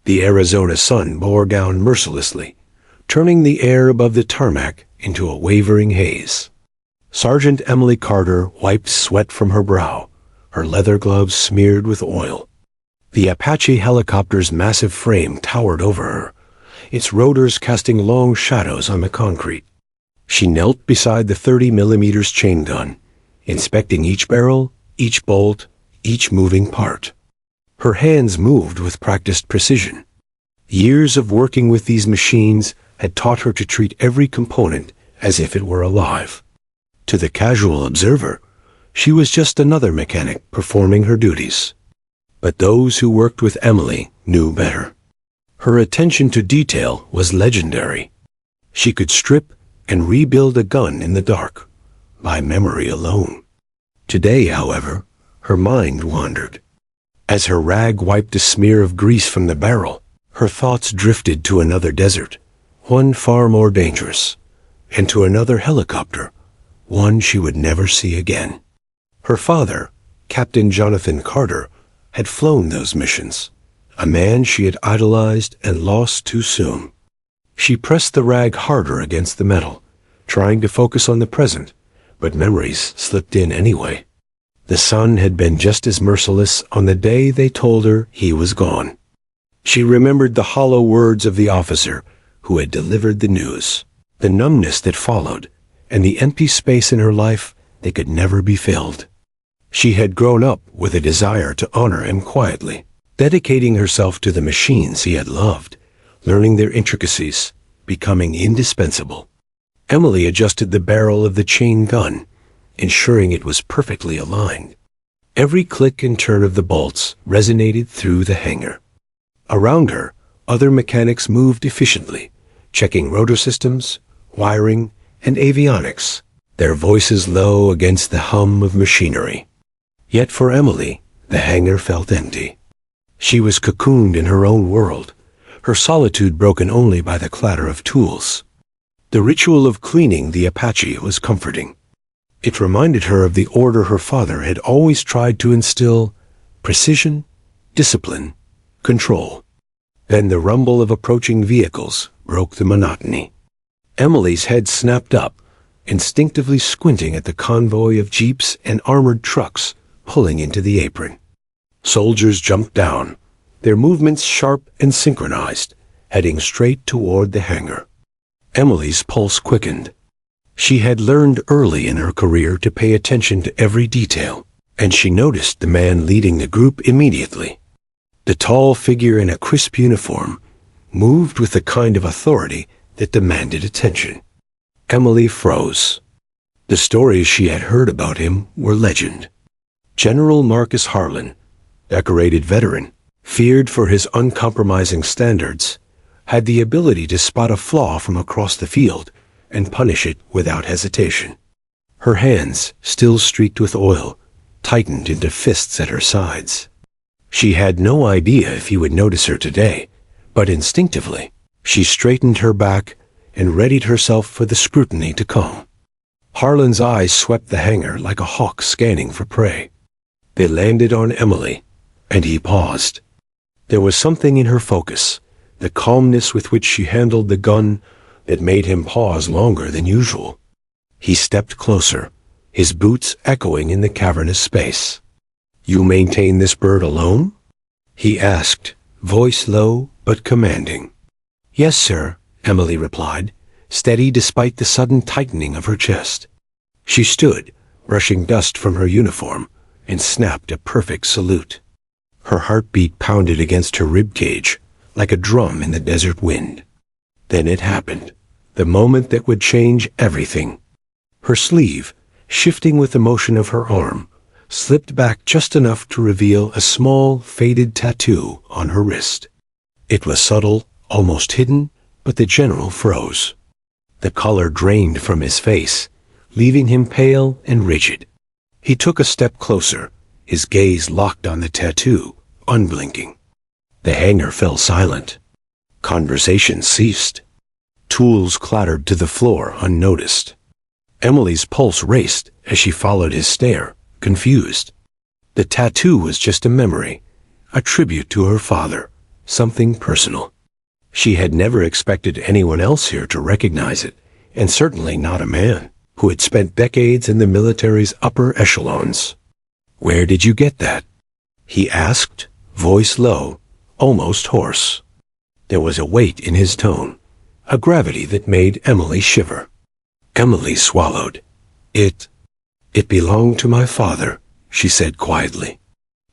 The Arizona sun bore down mercilessly, turning the air above the tarmac into a wavering haze. Sergeant Emily Carter wiped sweat from her brow, her leather gloves smeared with oil. The Apache helicopter's massive frame towered over her, its rotors casting long shadows on the concrete. She knelt beside the 30mm chain gun, inspecting each barrel, each bolt, each moving part. Her hands moved with practiced precision. Years of working with these machines had taught her to treat every component as if it were alive. To the casual observer, she was just another mechanic performing her duties. But those who worked with Emily knew better. Her attention to detail was legendary. She could strip and rebuild a gun in the dark, by memory alone. Today, however, her mind wandered. As her rag wiped a smear of grease from the barrel, her thoughts drifted to another desert, one far more dangerous, and to another helicopter, one she would never see again. Her father, Captain Jonathan Carter, had flown those missions, a man she had idolized and lost too soon. She pressed the rag harder against the metal, trying to focus on the present, but memories slipped in anyway. The sun had been just as merciless on the day they told her he was gone. She remembered the hollow words of the officer who had delivered the news, the numbness that followed, and the empty space in her life that could never be filled. She had grown up with a desire to honor him quietly, dedicating herself to the machines he had loved, learning their intricacies, becoming indispensable. Emily adjusted the barrel of the chain gun, ensuring it was perfectly aligned. Every click and turn of the bolts resonated through the hangar. Around her, other mechanics moved efficiently, checking rotor systems, wiring, and avionics, their voices low against the hum of machinery. Yet for Emily, the hangar felt empty. She was cocooned in her own world, her solitude broken only by the clatter of tools. The ritual of cleaning the Apache was comforting. It reminded her of the order her father had always tried to instill: precision, discipline, control. Then the rumble of approaching vehicles broke the monotony. Emily's head snapped up, instinctively squinting at the convoy of jeeps and armored trucks pulling into the apron. Soldiers jumped down, their movements sharp and synchronized, heading straight toward the hangar. Emily's pulse quickened. She had learned early in her career to pay attention to every detail, and she noticed the man leading the group immediately. The tall figure in a crisp uniform moved with the kind of authority that demanded attention. Emily froze. The stories she had heard about him were legend. General Marcus Harlan, decorated veteran, feared for his uncompromising standards, had the ability to spot a flaw from across the field and punish it without hesitation. Her hands, still streaked with oil, tightened into fists at her sides. She had no idea if he would notice her today, but instinctively, she straightened her back and readied herself for the scrutiny to come. Harlan's eyes swept the hangar like a hawk scanning for prey. They landed on Emily, and he paused. There was something in her focus, the calmness with which she handled the gun, that made him pause longer than usual. He stepped closer, his boots echoing in the cavernous space. "You maintain this bird alone?" he asked, voice low but commanding. "Yes, sir," Emily replied, steady despite the sudden tightening of her chest. She stood, brushing dust from her uniform, and snapped a perfect salute. Her heartbeat pounded against her ribcage, like a drum in the desert wind. Then it happened, the moment that would change everything. Her sleeve, shifting with the motion of her arm, slipped back just enough to reveal a small, faded tattoo on her wrist. It was subtle, almost hidden, but the general froze. The color drained from his face, leaving him pale and rigid. He took a step closer, his gaze locked on the tattoo, unblinking. The hangar fell silent. Conversation ceased. Tools clattered to the floor unnoticed. Emily's pulse raced as she followed his stare, confused. The tattoo was just a memory, a tribute to her father, something personal. She had never expected anyone else here to recognize it, and certainly not a man who had spent decades in the military's upper echelons. "Where did you get that?" he asked, voice low, almost hoarse. There was a weight in his tone, a gravity that made Emily shiver. Emily swallowed. It belonged to my father," she said quietly.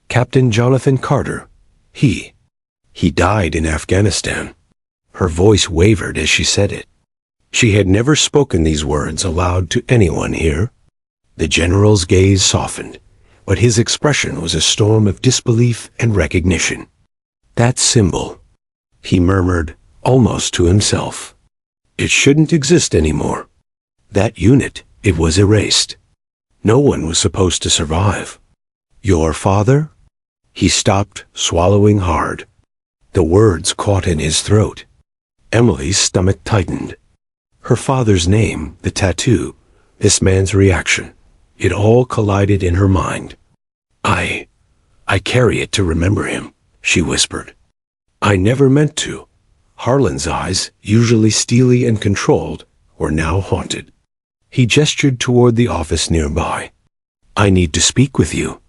"Captain Jonathan Carter. He died in Afghanistan." Her voice wavered as she said it. She had never spoken these words aloud to anyone here. The general's gaze softened, but his expression was a storm of disbelief and recognition. "That symbol," he murmured, almost to himself. "It shouldn't exist anymore. That unit, it was erased. No one was supposed to survive." "Your father?" He stopped, swallowing hard. The words caught in his throat. Emily's stomach tightened. Her father's name, the tattoo, this man's reaction, it all collided in her mind. I carry it to remember him," she whispered. "I never meant to." Harlan's eyes, usually steely and controlled, were now haunted. He gestured toward the office nearby. "I need to speak with you."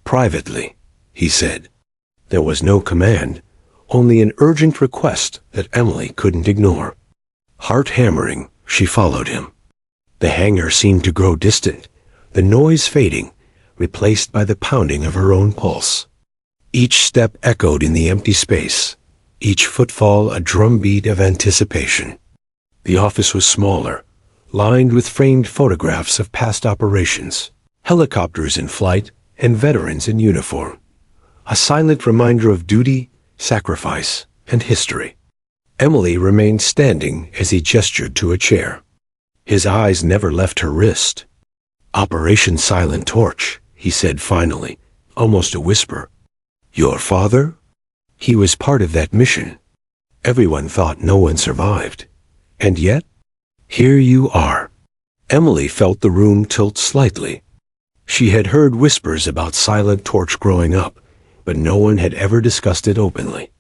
"Privately," he said. There was no command, only an urgent request that Emily couldn't ignore. Heart hammering, she followed him. The hangar seemed to grow distant, the noise fading, replaced by the pounding of her own pulse. Each step echoed in the empty space, each footfall a drumbeat of anticipation. The office was smaller, lined with framed photographs of past operations, helicopters in flight, and veterans in uniform. A silent reminder of duty, sacrifice, and history. Emily remained standing as he gestured to a chair. His eyes never left her wrist. "Operation Silent Torch," he said finally, almost a whisper. "Your father?" He was part of that mission. Everyone thought no one survived. And yet, here you are. Emily felt the room tilt slightly. She had heard whispers about Silent Torch growing up, but no one had ever discussed it openly.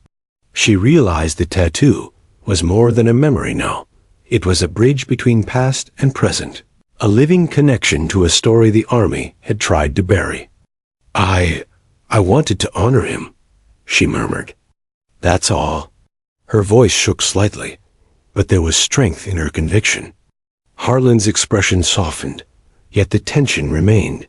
She realized the tattoo was more than a memory now. It was a bridge between past and present, a living connection to a story the Army had tried to bury. I wanted to honor him," she murmured. "That's all." Her voice shook slightly, but there was strength in her conviction. Harlan's expression softened, yet the tension remained.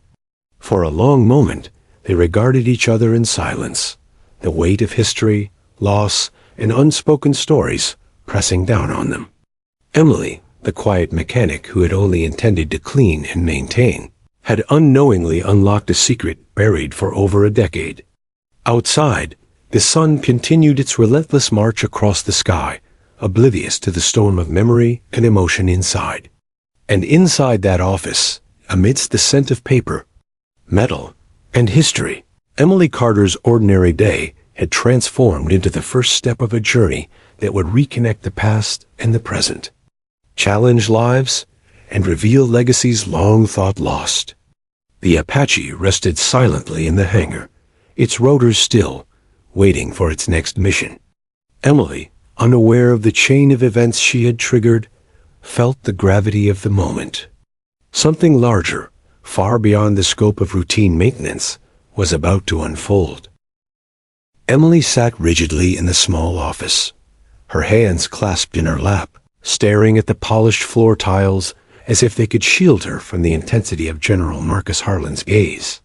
For a long moment, they regarded each other in silence, the weight of history, loss, and unspoken stories pressing down on them. Emily, the quiet mechanic who had only intended to clean and maintain, had unknowingly unlocked a secret buried for over a decade. Outside, the sun continued its relentless march across the sky, oblivious to the storm of memory and emotion inside. And inside that office, amidst the scent of paper, metal, and history, Emily Carter's ordinary day had transformed into the first step of a journey that would reconnect the past and the present, challenge lives, and reveal legacies long thought lost. The Apache rested silently in the hangar, its rotors still, waiting for its next mission. Emily, unaware of the chain of events she had triggered, felt the gravity of the moment. Something larger, far beyond the scope of routine maintenance, was about to unfold. Emily sat rigidly in the small office, her hands clasped in her lap, staring at the polished floor tiles as if they could shield her from the intensity of General Marcus Harlan's gaze.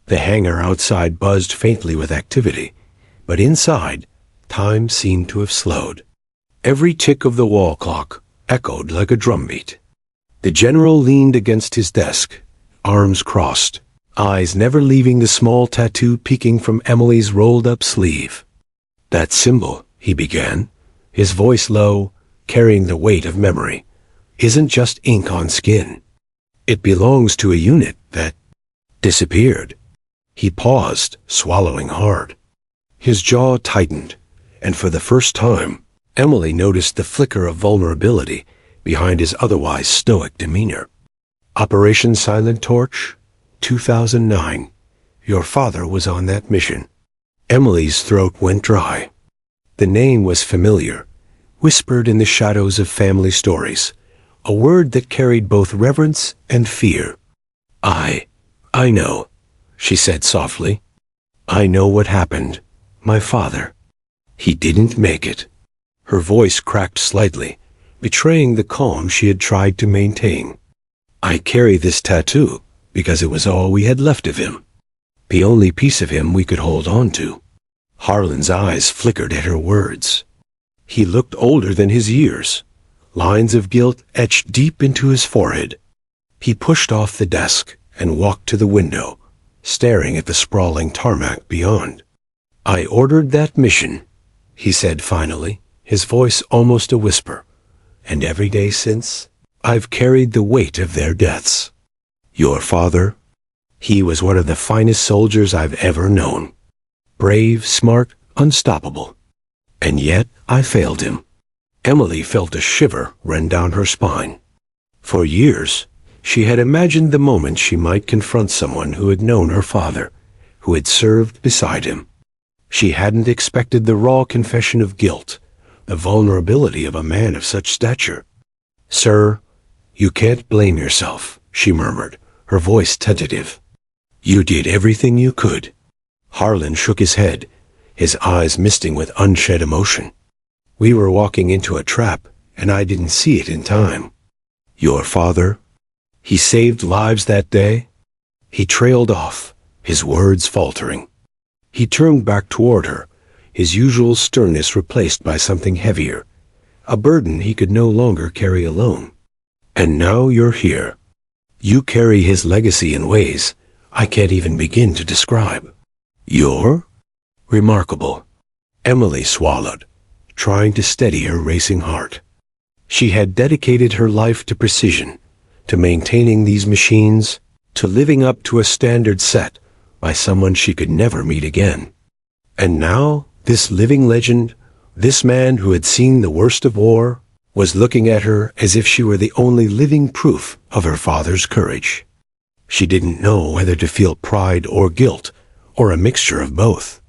The hangar outside buzzed faintly with activity, but inside, time seemed to have slowed. Every tick of the wall clock echoed like a drumbeat. The general leaned against his desk, arms crossed, eyes never leaving the small tattoo peeking from Emily's rolled-up sleeve. "That symbol," he began, his voice low, carrying the weight of memory, "isn't just ink on skin. It belongs to a unit that disappeared." He paused, swallowing hard. His jaw tightened, and for the first time, Emily noticed the flicker of vulnerability behind his otherwise stoic demeanor. "Operation Silent Torch, 2009. Your father was on that mission." Emily's throat went dry. The name was familiar, whispered in the shadows of family stories, a word that carried both reverence and fear. I know, she said softly. I know what happened. My father. He didn't make it. Her voice cracked slightly, betraying the calm she had tried to maintain. I carry this tattoo because it was all we had left of him. The only piece of him we could hold on to. Harlan's eyes flickered at her words. He looked older than his years, lines of guilt etched deep into his forehead. He pushed off the desk and walked to the window, staring at the sprawling tarmac beyond. I ordered that mission, he said finally, his voice almost a whisper, and every day since, I've carried the weight of their deaths. Your father? He was one of the finest soldiers I've ever known. Brave, smart, unstoppable. And yet I failed him. Emily felt a shiver run down her spine. For years, she had imagined the moment she might confront someone who had known her father, who had served beside him. She hadn't expected the raw confession of guilt, the vulnerability of a man of such stature. Sir, you can't blame yourself, she murmured, her voice tentative. You did everything you could. Harlan shook his head, his eyes misting with unshed emotion. We were walking into a trap, and I didn't see it in time. Your father? He saved lives that day? He trailed off, his words faltering. He turned back toward her, his usual sternness replaced by something heavier, a burden he could no longer carry alone. And now you're here. You carry his legacy in ways I can't even begin to describe. You're remarkable. Emily swallowed, trying to steady her racing heart. She had dedicated her life to precision, to maintaining these machines, to living up to a standard set by someone she could never meet again. And now, this living legend, this man who had seen the worst of war, was looking at her as if she were the only living proof of her father's courage. She didn't know whether to feel pride or guilt, or a mixture of both.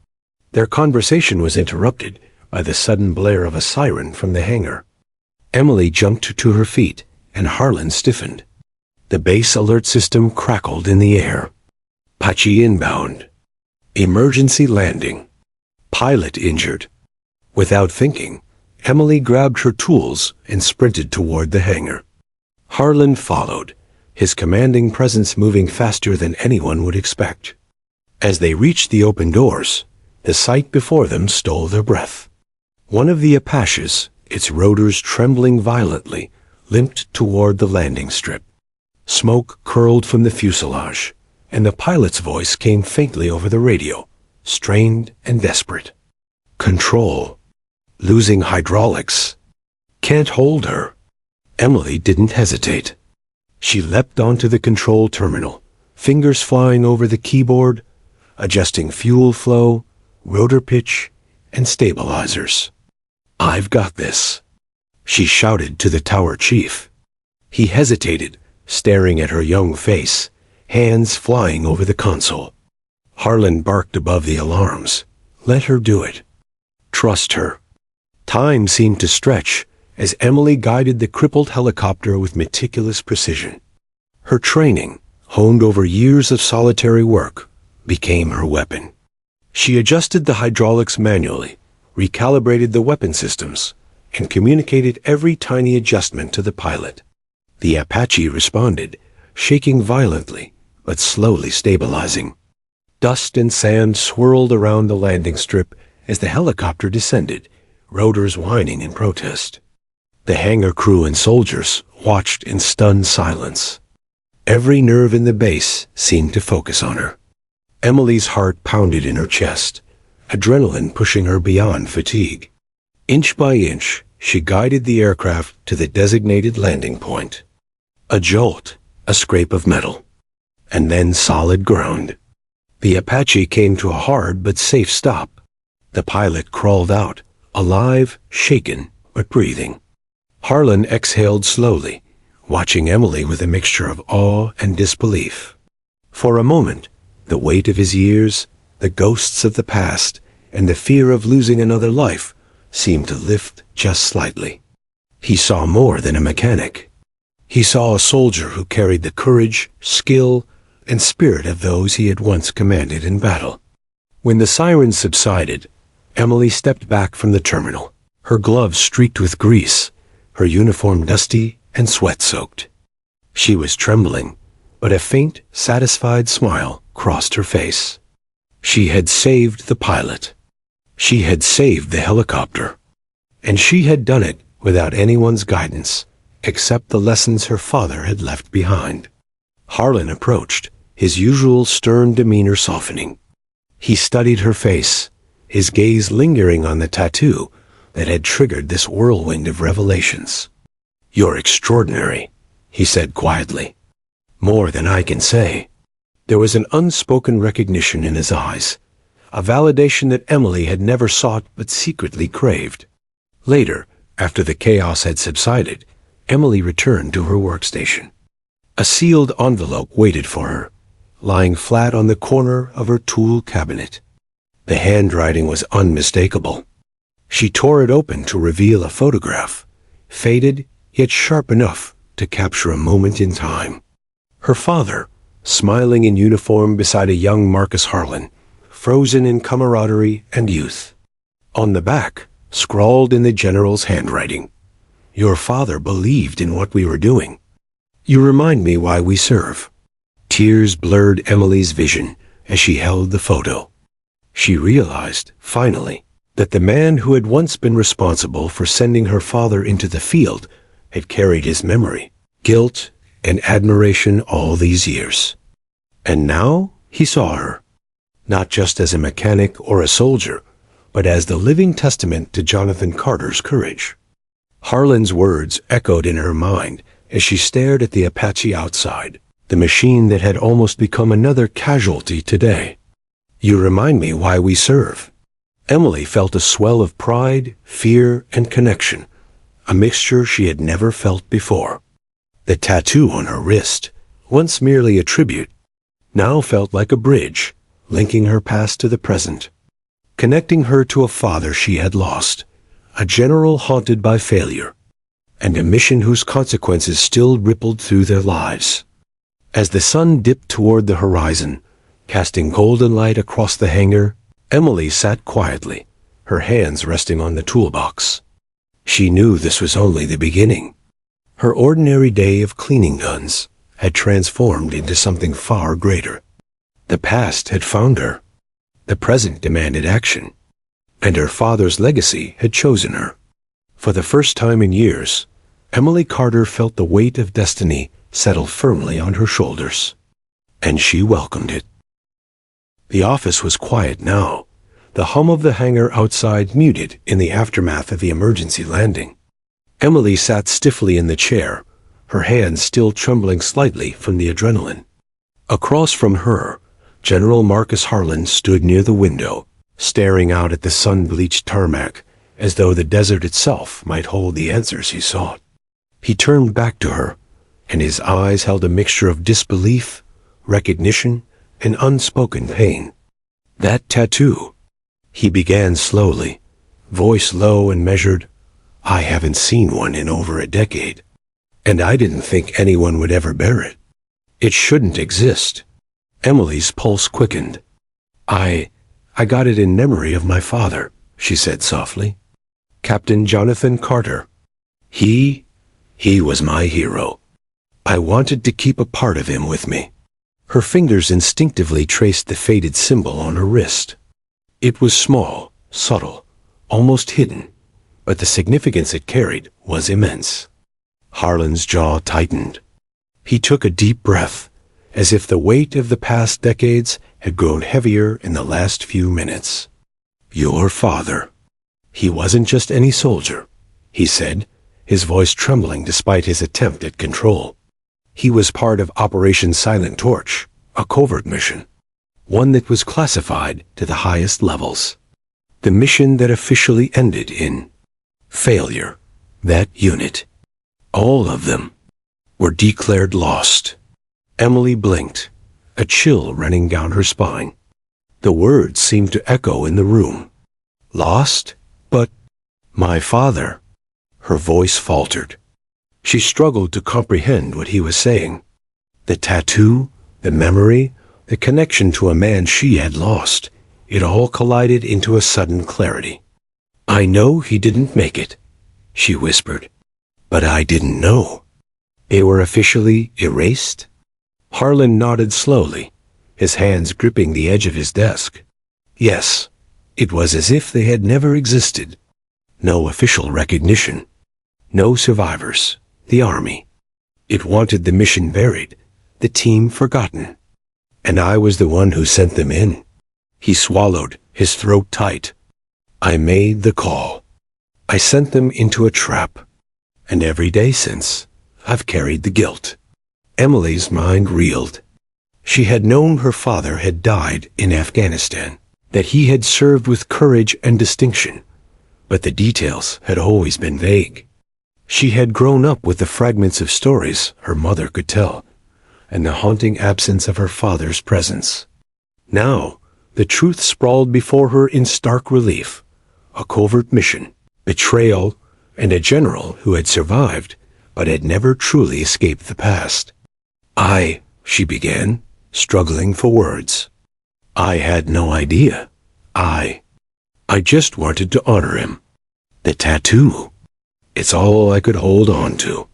Their conversation was interrupted by the sudden blare of a siren from the hangar. Emily jumped to her feet, and Harlan stiffened. The base alert system crackled in the air. Apache inbound. Emergency landing. Pilot injured. Without thinking, Emily grabbed her tools and sprinted toward the hangar. Harlan followed, his commanding presence moving faster than anyone would expect. As they reached the open doors, the sight before them stole their breath. One of the Apaches, its rotors trembling violently, limped toward the landing strip. Smoke curled from the fuselage, and the pilot's voice came faintly over the radio, strained and desperate. Control. Losing hydraulics. Can't hold her. Emily didn't hesitate. She leapt onto the control terminal, fingers flying over the keyboard, adjusting fuel flow, rotor pitch, and stabilizers. I've got this, she shouted to the tower chief. He hesitated, staring at her young face, hands flying over the console. Harlan barked above the alarms. Let her do it. Trust her. Time seemed to stretch as Emily guided the crippled helicopter with meticulous precision. Her training, honed over years of solitary work, became her weapon. She adjusted the hydraulics manually, recalibrated the weapon systems, and communicated every tiny adjustment to the pilot. The Apache responded, shaking violently, but slowly stabilizing. Dust and sand swirled around the landing strip as the helicopter descended, rotors whining in protest. The hangar crew and soldiers watched in stunned silence. Every nerve in the base seemed to focus on her. Emily's heart pounded in her chest, adrenaline pushing her beyond fatigue. Inch by inch, she guided the aircraft to the designated landing point. A jolt, a scrape of metal, and then solid ground. The Apache came to a hard but safe stop. The pilot crawled out, alive, shaken, but breathing. Harlan exhaled slowly, watching Emily with a mixture of awe and disbelief. For a moment, the weight of his years, the ghosts of the past, and the fear of losing another life seemed to lift just slightly. He saw more than a mechanic. He saw a soldier who carried the courage, skill, and spirit of those he had once commanded in battle. When the sirens subsided, Emily stepped back from the terminal, her gloves streaked with grease, her uniform dusty and sweat-soaked. She was trembling, but a faint, satisfied smile crossed her face. She had saved the pilot. She had saved the helicopter. And she had done it without anyone's guidance, except the lessons her father had left behind. Harlan approached, his usual stern demeanor softening. He studied her face, his gaze lingering on the tattoo that had triggered this whirlwind of revelations. "You're extraordinary," he said quietly. "More than I can say." There was an unspoken recognition in his eyes, a validation that Emily had never sought but secretly craved. Later, after the chaos had subsided, Emily returned to her workstation. A sealed envelope waited for her, lying flat on the corner of her tool cabinet. The handwriting was unmistakable. She tore it open to reveal a photograph, faded yet sharp enough to capture a moment in time. Her father, smiling in uniform beside a young Marcus Harlan, frozen in camaraderie and youth. On the back, scrawled in the general's handwriting, "Your father believed in what we were doing. You remind me why we serve." Tears blurred Emily's vision as she held the photo. She realized, finally, that the man who had once been responsible for sending her father into the field had carried his memory, guilt, and admiration all these years. And now he saw her, not just as a mechanic or a soldier, but as the living testament to Jonathan Carter's courage. Harlan's words echoed in her mind as she stared at the Apache outside, the machine that had almost become another casualty today. "You remind me why we serve." Emily felt a swell of pride, fear, and connection, a mixture she had never felt before. The tattoo on her wrist, once merely a tribute, now felt like a bridge, linking her past to the present, connecting her to a father she had lost, a general haunted by failure, and a mission whose consequences still rippled through their lives. As the sun dipped toward the horizon, casting golden light across the hangar, Emily sat quietly, her hands resting on the toolbox. She knew this was only the beginning. Her ordinary day of cleaning guns had transformed into something far greater. The past had found her. The present demanded action. And her father's legacy had chosen her. For the first time in years, Emily Carter felt the weight of destiny settle firmly on her shoulders. And she welcomed it. The office was quiet now, the hum of the hangar outside muted in the aftermath of the emergency landing. Emily sat stiffly in the chair, her hands still trembling slightly from the adrenaline. Across from her, General Marcus Harlan stood near the window, staring out at the sun-bleached tarmac, as though the desert itself might hold the answers he sought. He turned back to her, and his eyes held a mixture of disbelief, recognition, and unspoken pain. "That tattoo," he began slowly, voice low and measured. "I haven't seen one in over a decade, and I didn't think anyone would ever bear it. It shouldn't exist." Emily's pulse quickened. I got it in memory of my father," she said softly. "Captain Jonathan Carter. He was my hero. I wanted to keep a part of him with me." Her fingers instinctively traced the faded symbol on her wrist. It was small, subtle, almost hidden, but the significance it carried was immense. Harlan's jaw tightened. He took a deep breath, as if the weight of the past decades had grown heavier in the last few minutes. "Your father. He wasn't just any soldier," he said, his voice trembling despite his attempt at control. "He was part of Operation Silent Torch, a covert mission, one that was classified to the highest levels. The mission that officially ended in failure. That unit, all of them, were declared lost." Emily blinked, a chill running down her spine. The words seemed to echo in the room. "Lost? But My father. Her voice faltered. She struggled to comprehend what he was saying. The tattoo, the memory, the connection to a man she had lost, it all collided into a sudden clarity. I know he didn't make it, she whispered. But I didn't know. They were officially erased? Harlan nodded slowly, his hands gripping the edge of his desk. Yes, it was as if they had never existed. No official recognition. No survivors. The army. It wanted the mission buried, the team forgotten. And I was the one who sent them in. He swallowed, his throat tight. I made the call. I sent them into a trap. And every day since, I've carried the guilt. Emily's mind reeled. She had known her father had died in Afghanistan, that he had served with courage and distinction, but the details had always been vague. She had grown up with the fragments of stories her mother could tell, and the haunting absence of her father's presence. Now, the truth sprawled before her in stark relief. A covert mission, betrayal, and a general who had survived, but had never truly escaped the past. She began, struggling for words. I had no idea. I just wanted to honor him. The tattoo. It's all I could hold on to.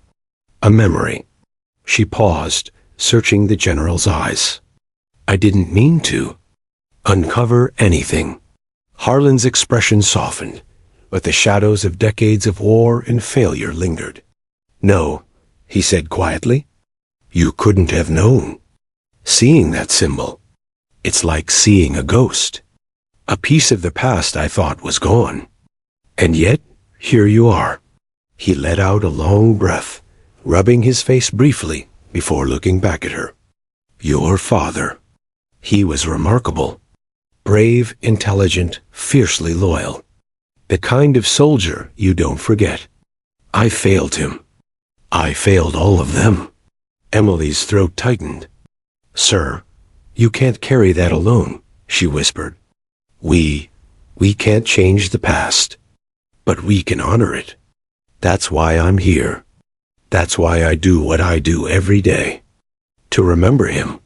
A memory. She paused, searching the general's eyes. I didn't mean to uncover anything. Harlan's expression softened, but the shadows of decades of war and failure lingered. No, he said quietly. You couldn't have known. Seeing that symbol, it's like seeing a ghost. A piece of the past I thought was gone. And yet, here you are. He let out a long breath, rubbing his face briefly before looking back at her. Your father. He was remarkable. Brave, intelligent, fiercely loyal. The kind of soldier you don't forget. I failed him. I failed all of them. Emily's throat tightened. Sir, you can't carry that alone, she whispered. We can't change the past, but we can honor it. That's why I'm here. That's why I do what I do every day. To remember him.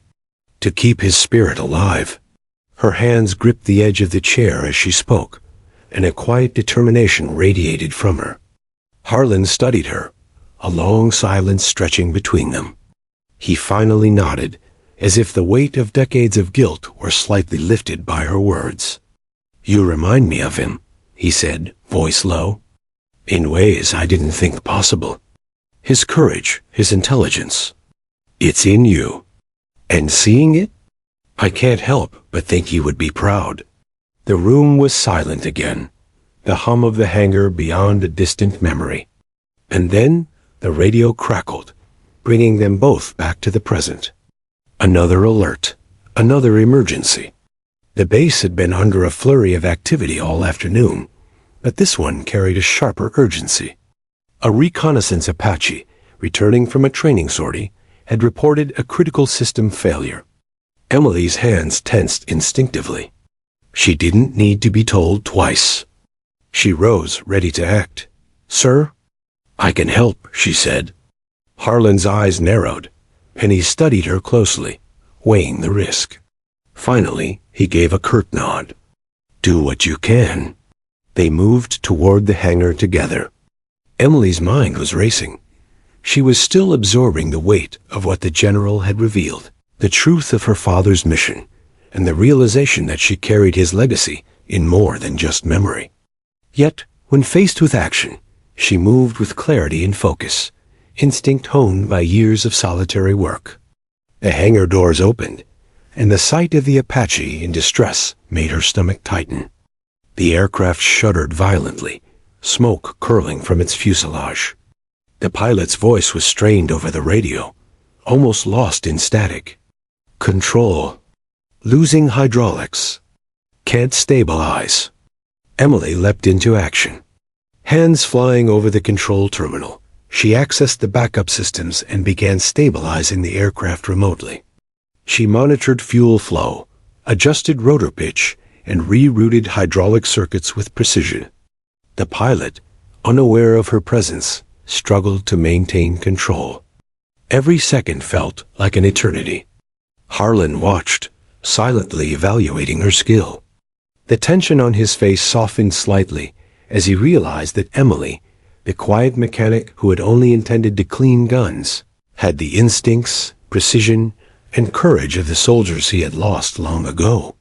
To keep his spirit alive. Her hands gripped the edge of the chair as she spoke, and a quiet determination radiated from her. Harlan studied her, a long silence stretching between them. He finally nodded, as if the weight of decades of guilt were slightly lifted by her words. You remind me of him, he said, voice low. In ways I didn't think possible. His courage, his intelligence. It's in you. And seeing it, I can't help but think he would be proud. The room was silent again, the hum of the hangar beyond a distant memory. And then the radio crackled, bringing them both back to the present. Another alert, another emergency. The base had been under a flurry of activity all afternoon, but this one carried a sharper urgency. A reconnaissance Apache, returning from a training sortie, had reported a critical system failure. Emily's hands tensed instinctively. She didn't need to be told twice. She rose, ready to act. Sir? I can help, she said. Harlan's eyes narrowed, and he studied her closely, weighing the risk. Finally, he gave a curt nod. Do what you can. They moved toward the hangar together. Emily's mind was racing. She was still absorbing the weight of what the general had revealed, the truth of her father's mission, and the realization that she carried his legacy in more than just memory. Yet, when faced with action, she moved with clarity and focus, instinct honed by years of solitary work. The hangar doors opened, and the sight of the Apache in distress made her stomach tighten. The aircraft shuddered violently, smoke curling from its fuselage. The pilot's voice was strained over the radio, almost lost in static. Control. Losing hydraulics. Can't stabilize. Emily leapt into action. Hands flying over the control terminal, she accessed the backup systems and began stabilizing the aircraft remotely. She monitored fuel flow, adjusted rotor pitch, and rerouted hydraulic circuits with precision. The pilot, unaware of her presence, struggled to maintain control. Every second felt like an eternity. Harlan watched, silently evaluating her skill. The tension on his face softened slightly as he realized that Emily, the quiet mechanic who had only intended to clean guns, had the instincts, precision, and courage of the soldiers he had lost long ago.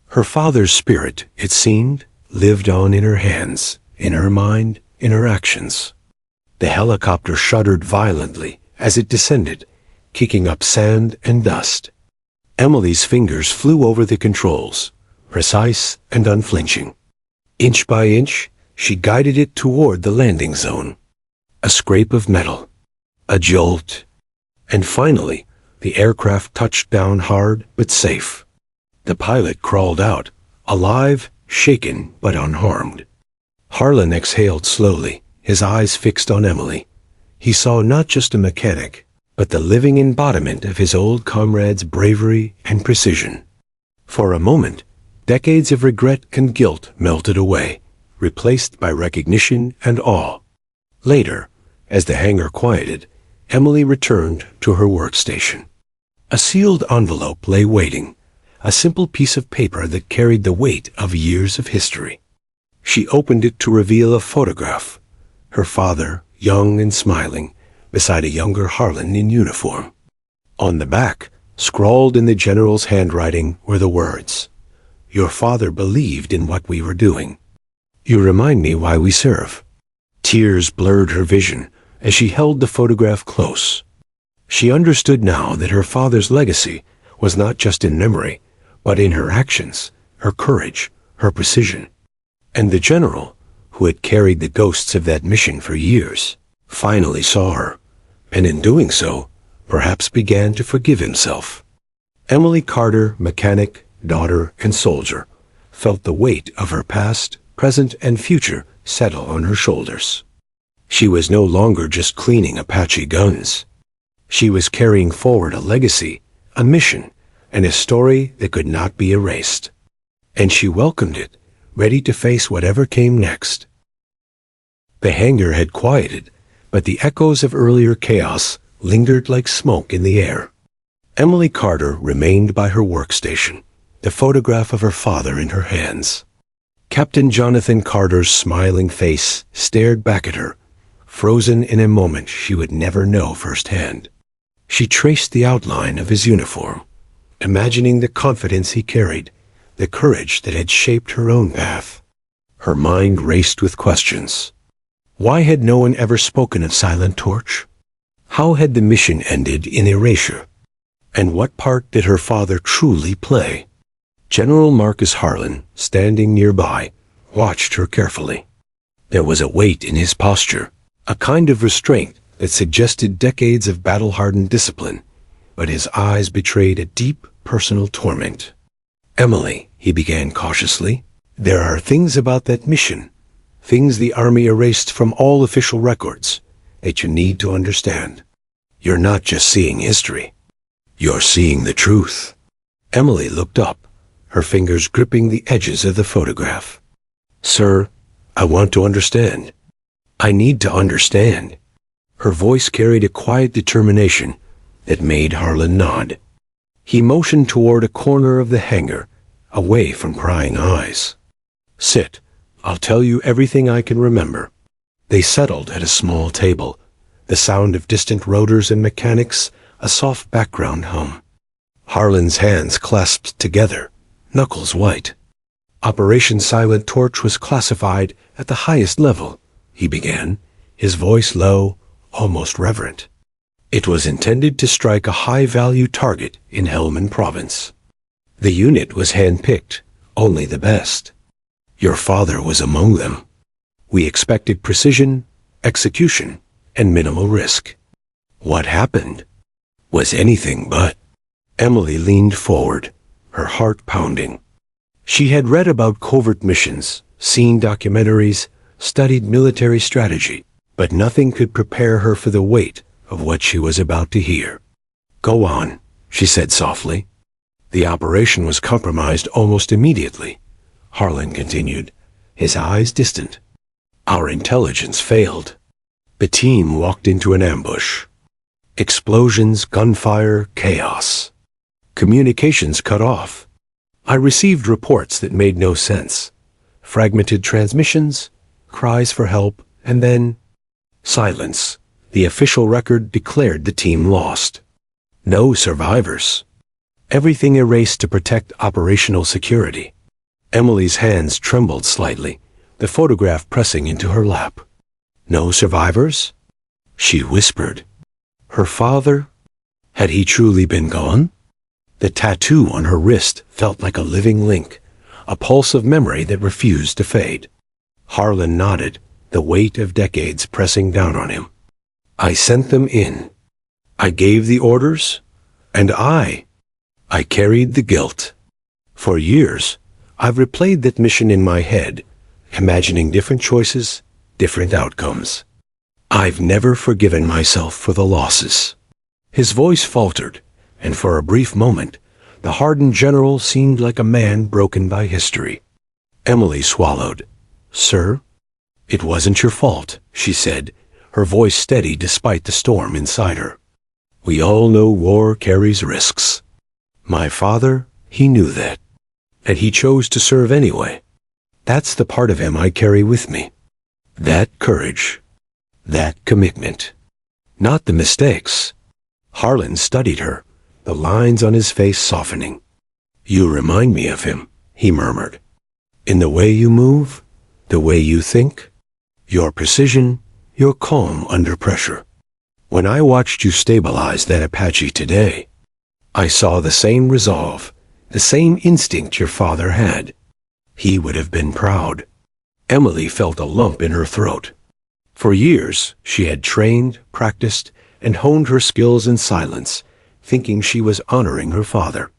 Her father's spirit, it seemed, lived on in her hands, in her mind, in her actions. The helicopter shuddered violently as it descended, kicking up sand and dust. Emily's fingers flew over the controls, precise and unflinching. Inch by inch, she guided it toward the landing zone. A scrape of metal, a jolt, and finally, the aircraft touched down hard but safe. The pilot crawled out, alive, shaken but unharmed. Harlan exhaled slowly, his eyes fixed on Emily. He saw not just a mechanic, but the living embodiment of his old comrade's bravery and precision. For a moment, decades of regret and guilt melted away, replaced by recognition and awe. Later, as the hangar quieted, Emily returned to her workstation. A sealed envelope lay waiting, a simple piece of paper that carried the weight of years of history. She opened it to reveal a photograph, her father, young and smiling, beside a younger Harlan in uniform. On the back, scrawled in the general's handwriting, were the words, "Your father believed in what we were doing. You remind me why we serve." Tears blurred her vision as she held the photograph close. She understood now that her father's legacy was not just in memory, but in her actions, her courage, her precision. And the general, who had carried the ghosts of that mission for years, finally saw her, and in doing so, perhaps began to forgive himself. Emily Carter, mechanic, daughter, and soldier, felt the weight of her past, present, and future settle on her shoulders. She was no longer just cleaning Apache guns. She was carrying forward a legacy, a mission, and a story that could not be erased. And she welcomed it, ready to face whatever came next. The hangar had quieted, but the echoes of earlier chaos lingered like smoke in the air. Emily Carter remained by her workstation, the photograph of her father in her hands. Captain Jonathan Carter's smiling face stared back at her, frozen in a moment she would never know firsthand. She traced the outline of his uniform, imagining the confidence he carried, the courage that had shaped her own path. Her mind raced with questions. Why had no one ever spoken of Silent Torch? How had the mission ended in erasure? And what part did her father truly play? General Marcus Harlan, standing nearby, watched her carefully. There was a weight in his posture, a kind of restraint that suggested decades of battle-hardened discipline, but his eyes betrayed a deep personal torment. "Emily," he began cautiously, "there are things about that mission, things the Army erased from all official records, that you need to understand. You're not just seeing history. You're seeing the truth." Emily looked up, her fingers gripping the edges of the photograph. "Sir, I want to understand. I need to understand." Her voice carried a quiet determination that made Harlan nod. He motioned toward a corner of the hangar, away from prying eyes. "Sit. I'll tell you everything I can remember." They settled at a small table, the sound of distant rotors and mechanics, a soft background hum. Harlan's hands clasped together, knuckles white. "Operation Silent Torch was classified at the highest level," he began, his voice low, almost reverent. "It was intended to strike a high-value target in Helmand Province. The unit was hand-picked, only the best. Your father was among them. We expected precision, execution, and minimal risk. What happened was anything but." Emily leaned forward, her heart pounding. She had read about covert missions, seen documentaries, studied military strategy, but nothing could prepare her for the weight of what she was about to hear. "Go on," she said softly. "The operation was compromised almost immediately," Harlan continued, his eyes distant. Our intelligence failed. The team walked into an ambush. Explosions, gunfire, chaos. Communications cut off. I received reports that made no sense. Fragmented transmissions, cries for help, and then silence. The official record declared the team lost. No survivors. Everything erased to protect operational security. Emily's hands trembled slightly, the photograph pressing into her lap. No survivors? She whispered. Her father? Had he truly been gone? The tattoo on her wrist felt like a living link, a pulse of memory that refused to fade. Harlan nodded, the weight of decades pressing down on him. I sent them in. I gave the orders, and I carried the guilt. For years, I've replayed that mission in my head, imagining different choices, different outcomes. I've never forgiven myself for the losses. His voice faltered, and for a brief moment, the hardened general seemed like a man broken by history. Emily swallowed. Sir? It wasn't your fault, she said, her voice steady despite the storm inside her. We all know war carries risks. My father, he knew that. And he chose to serve anyway. That's the part of him I carry with me. That courage. That commitment. Not the mistakes. Harlan studied her, the lines on his face softening. You remind me of him, he murmured. In the way you move, the way you think, your precision, your calm under pressure. When I watched you stabilize that Apache today, I saw the same resolve, the same instinct your father had. He would have been proud. Emily felt a lump in her throat. For years, she had trained, practiced, and honed her skills in silence, thinking she was honoring her father.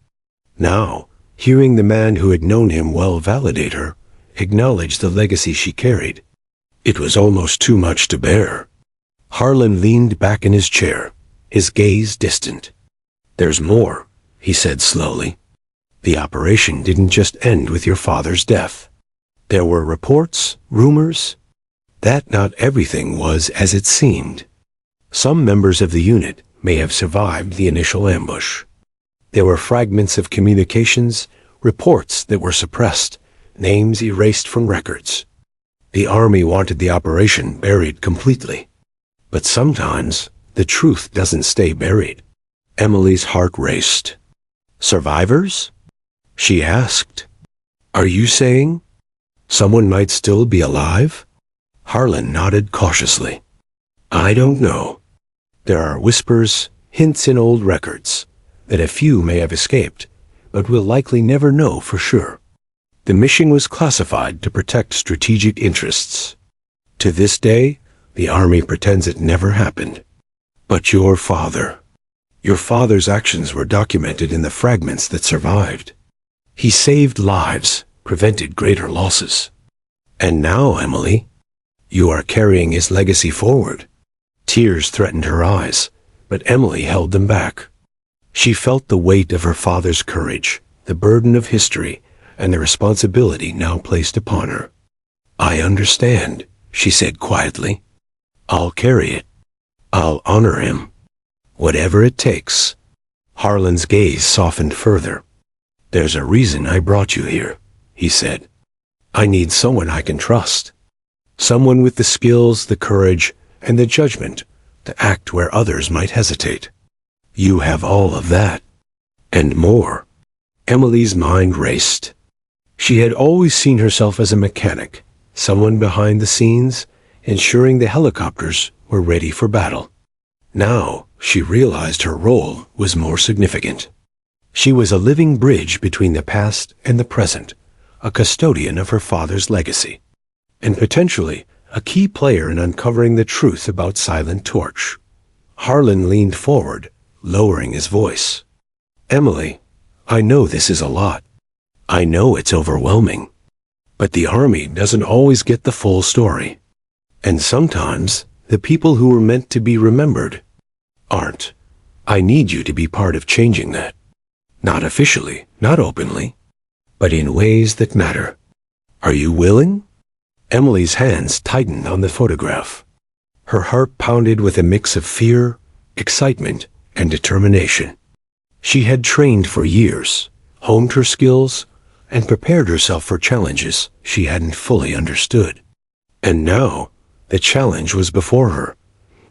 Now, hearing the man who had known him well validate her, acknowledge the legacy she carried, it was almost too much to bear. Harlan leaned back in his chair, his gaze distant. There's more, he said slowly. The operation didn't just end with your father's death. There were reports, rumors, that not everything was as it seemed. Some members of the unit may have survived the initial ambush. There were fragments of communications, reports that were suppressed, names erased from records. The Army wanted the operation buried completely. But sometimes the truth doesn't stay buried. Emily's heart raced. Survivors? She asked. Are you saying someone might still be alive? Harlan nodded cautiously. I don't know. There are whispers, hints in old records, that a few may have escaped, but we'll likely never know for sure. The mission was classified to protect strategic interests. To this day, the Army pretends it never happened. But your father's actions were documented in the fragments that survived. He saved lives, prevented greater losses. And now, Emily, you are carrying his legacy forward. Tears threatened her eyes, but Emily held them back. She felt the weight of her father's courage, the burden of history, and the responsibility now placed upon her. I understand, she said quietly. I'll carry it. I'll honor him. Whatever it takes. Harlan's gaze softened further. There's a reason I brought you here, he said. I need someone I can trust. Someone with the skills, the courage, and the judgment to act where others might hesitate. You have all of that. And more. Emily's mind raced. She had always seen herself as a mechanic, someone behind the scenes, ensuring the helicopters were ready for battle. Now, she realized her role was more significant. She was a living bridge between the past and the present, a custodian of her father's legacy, and potentially a key player in uncovering the truth about Silent Torch. Harlan leaned forward, lowering his voice. Emily, I know this is a lot. I know it's overwhelming. But the Army doesn't always get the full story. And sometimes the people who were meant to be remembered aren't. I need you to be part of changing that. Not officially, not openly, but in ways that matter. Are you willing? Emily's hands tightened on the photograph. Her heart pounded with a mix of fear, excitement, and determination. She had trained for years, honed her skills, and prepared herself for challenges she hadn't fully understood. And now, the challenge was before her,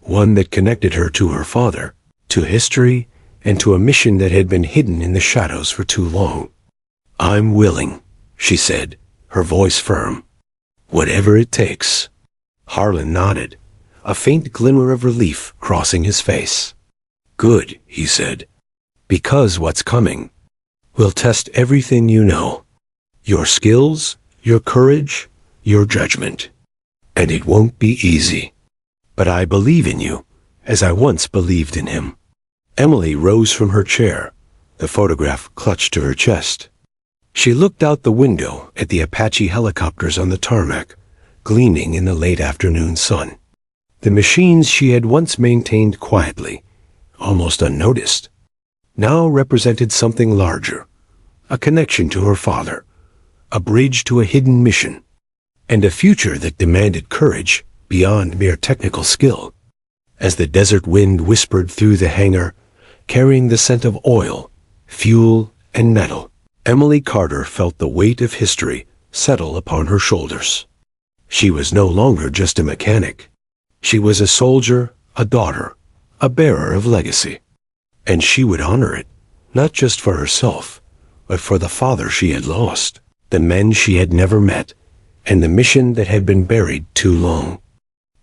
one that connected her to her father, to history, and to a mission that had been hidden in the shadows for too long. "I'm willing," she said, her voice firm. "Whatever it takes." Harlan nodded, a faint glimmer of relief crossing his face. "Good," he said, "because what's coming will test everything you know. Your skills, your courage, your judgment. And it won't be easy. But I believe in you, as I once believed in him." Emily rose from her chair, the photograph clutched to her chest. She looked out the window at the Apache helicopters on the tarmac, gleaming in the late afternoon sun. The machines she had once maintained quietly, almost unnoticed, now represented something larger, a connection to her father, a bridge to a hidden mission, and a future that demanded courage beyond mere technical skill. As the desert wind whispered through the hangar, carrying the scent of oil, fuel, and metal, Emily Carter felt the weight of history settle upon her shoulders. She was no longer just a mechanic. She was a soldier, a daughter, a bearer of legacy. And she would honor it, not just for herself, but for the father she had lost, the men she had never met, and the mission that had been buried too long.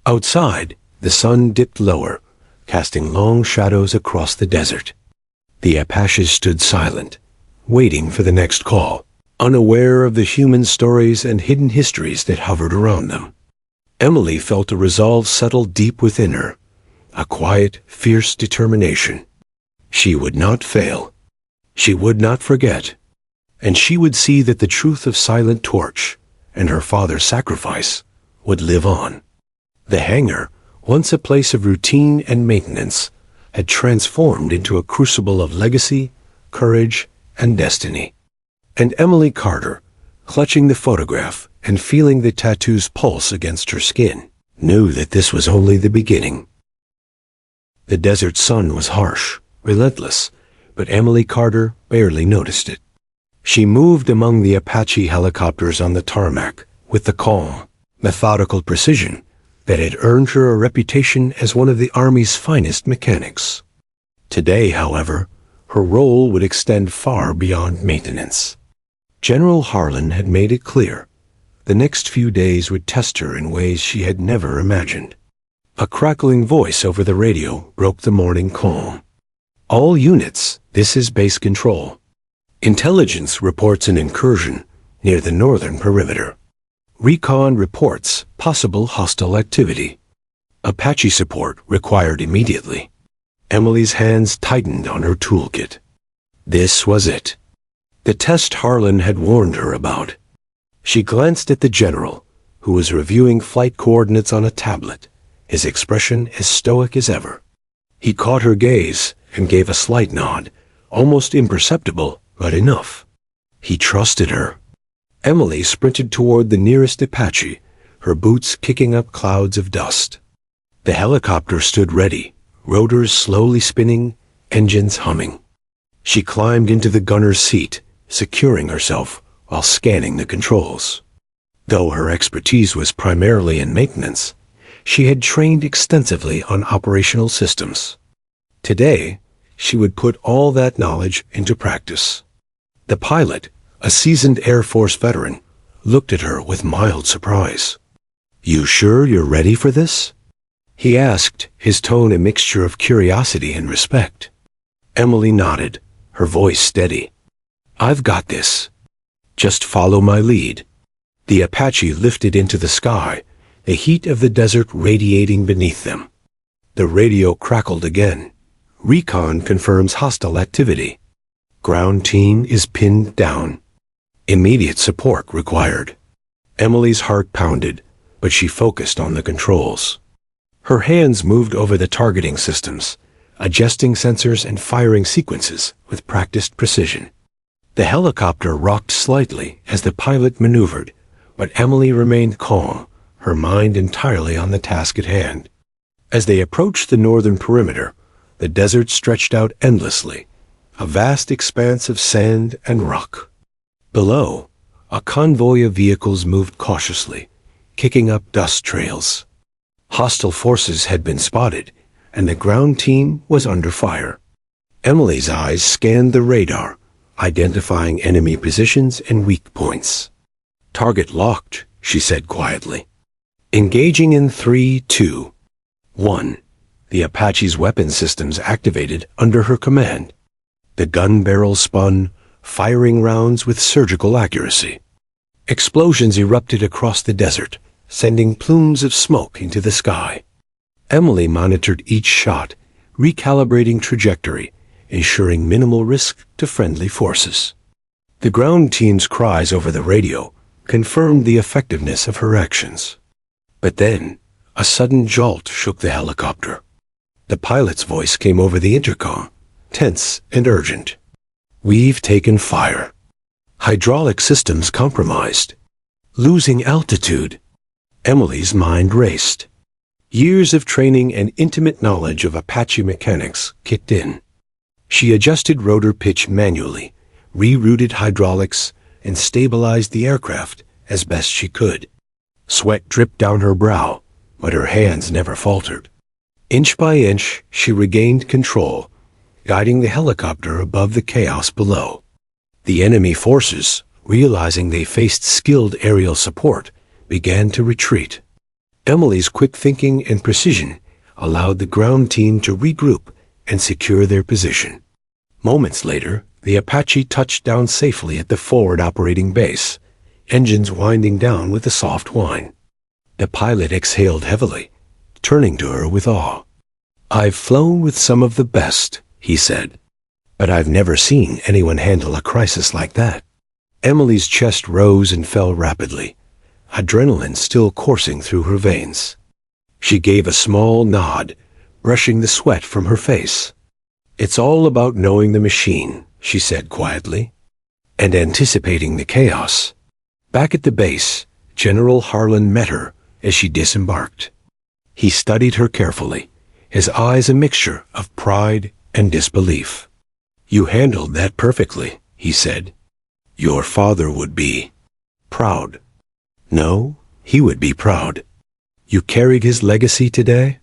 Outside, the sun dipped lower, casting long shadows across the desert. The Apaches stood silent, waiting for the next call, unaware of the human stories and hidden histories that hovered around them. Emily felt a resolve settle deep within her, a quiet, fierce determination. She would not fail. She would not forget. And she would see that the truth of Silent Torch and her father's sacrifice would live on. The hangar, once a place of routine and maintenance, had transformed into a crucible of legacy, courage, and destiny. And Emily Carter, clutching the photograph and feeling the tattoo's pulse against her skin, knew that this was only the beginning. The desert sun was harsh, relentless, but Emily Carter barely noticed it. She moved among the Apache helicopters on the tarmac with the calm, methodical precision that had earned her a reputation as one of the Army's finest mechanics. Today, however, her role would extend far beyond maintenance. General Harlan had made it clear the next few days would test her in ways she had never imagined. A crackling voice over the radio broke the morning calm. "All units, this is base control. Intelligence reports an incursion near the northern perimeter. Recon reports possible hostile activity. Apache support required immediately." Emily's hands tightened on her toolkit. This was it. The test Harlan had warned her about. She glanced at the general, who was reviewing flight coordinates on a tablet, his expression as stoic as ever. He caught her gaze and gave a slight nod, almost imperceptible, but enough. He trusted her. Emily sprinted toward the nearest Apache, her boots kicking up clouds of dust. The helicopter stood ready, rotors slowly spinning, engines humming. She climbed into the gunner's seat, securing herself while scanning the controls. Though her expertise was primarily in maintenance, she had trained extensively on operational systems. Today, she would put all that knowledge into practice. The pilot, a seasoned Air Force veteran, looked at her with mild surprise. "You sure you're ready for this?" he asked, his tone a mixture of curiosity and respect. Emily nodded, her voice steady. "I've got this. Just follow my lead." The Apache lifted into the sky, the heat of the desert radiating beneath them. The radio crackled again. "Recon confirms hostile activity. Ground team is pinned down. Immediate support required." Emily's heart pounded, but she focused on the controls. Her hands moved over the targeting systems, adjusting sensors and firing sequences with practiced precision. The helicopter rocked slightly as the pilot maneuvered, but Emily remained calm, her mind entirely on the task at hand. As they approached the northern perimeter, the desert stretched out endlessly, a vast expanse of sand and rock. Below, a convoy of vehicles moved cautiously, kicking up dust trails. Hostile forces had been spotted, and the ground team was under fire. Emily's eyes scanned the radar, identifying enemy positions and weak points. "Target locked," she said quietly. "Engaging in 3, 2, 1. The Apache's weapon systems activated under her command. The gun barrel spun, firing rounds with surgical accuracy. Explosions erupted across the desert, sending plumes of smoke into the sky. Emily monitored each shot, recalibrating trajectory, ensuring minimal risk to friendly forces. The ground team's cries over the radio confirmed the effectiveness of her actions. But then, a sudden jolt shook the helicopter. The pilot's voice came over the intercom, tense and urgent. "We've taken fire. Hydraulic systems compromised. Losing altitude." Emily's mind raced. Years of training and intimate knowledge of Apache mechanics kicked in. She adjusted rotor pitch manually, rerouted hydraulics, and stabilized the aircraft as best she could. Sweat dripped down her brow, but her hands never faltered. Inch by inch, she regained control, guiding the helicopter above the chaos below. The enemy forces, realizing they faced skilled aerial support, began to retreat. Emily's quick thinking and precision allowed the ground team to regroup and secure their position. Moments later, the Apache touched down safely at the forward operating base, engines winding down with a soft whine. The pilot exhaled heavily, turning to her with awe. "I've flown with some of the best," he said, "but I've never seen anyone handle a crisis like that." Emily's chest rose and fell rapidly, adrenaline still coursing through her veins. She gave a small nod, brushing the sweat from her face. "It's all about knowing the machine," she said quietly, "and anticipating the chaos." Back at the base, General Harlan met her as she disembarked. He studied her carefully, his eyes a mixture of pride and disbelief. "You handled that perfectly," he said. "Your father would be proud." No, he would be proud. "You carried his legacy today?"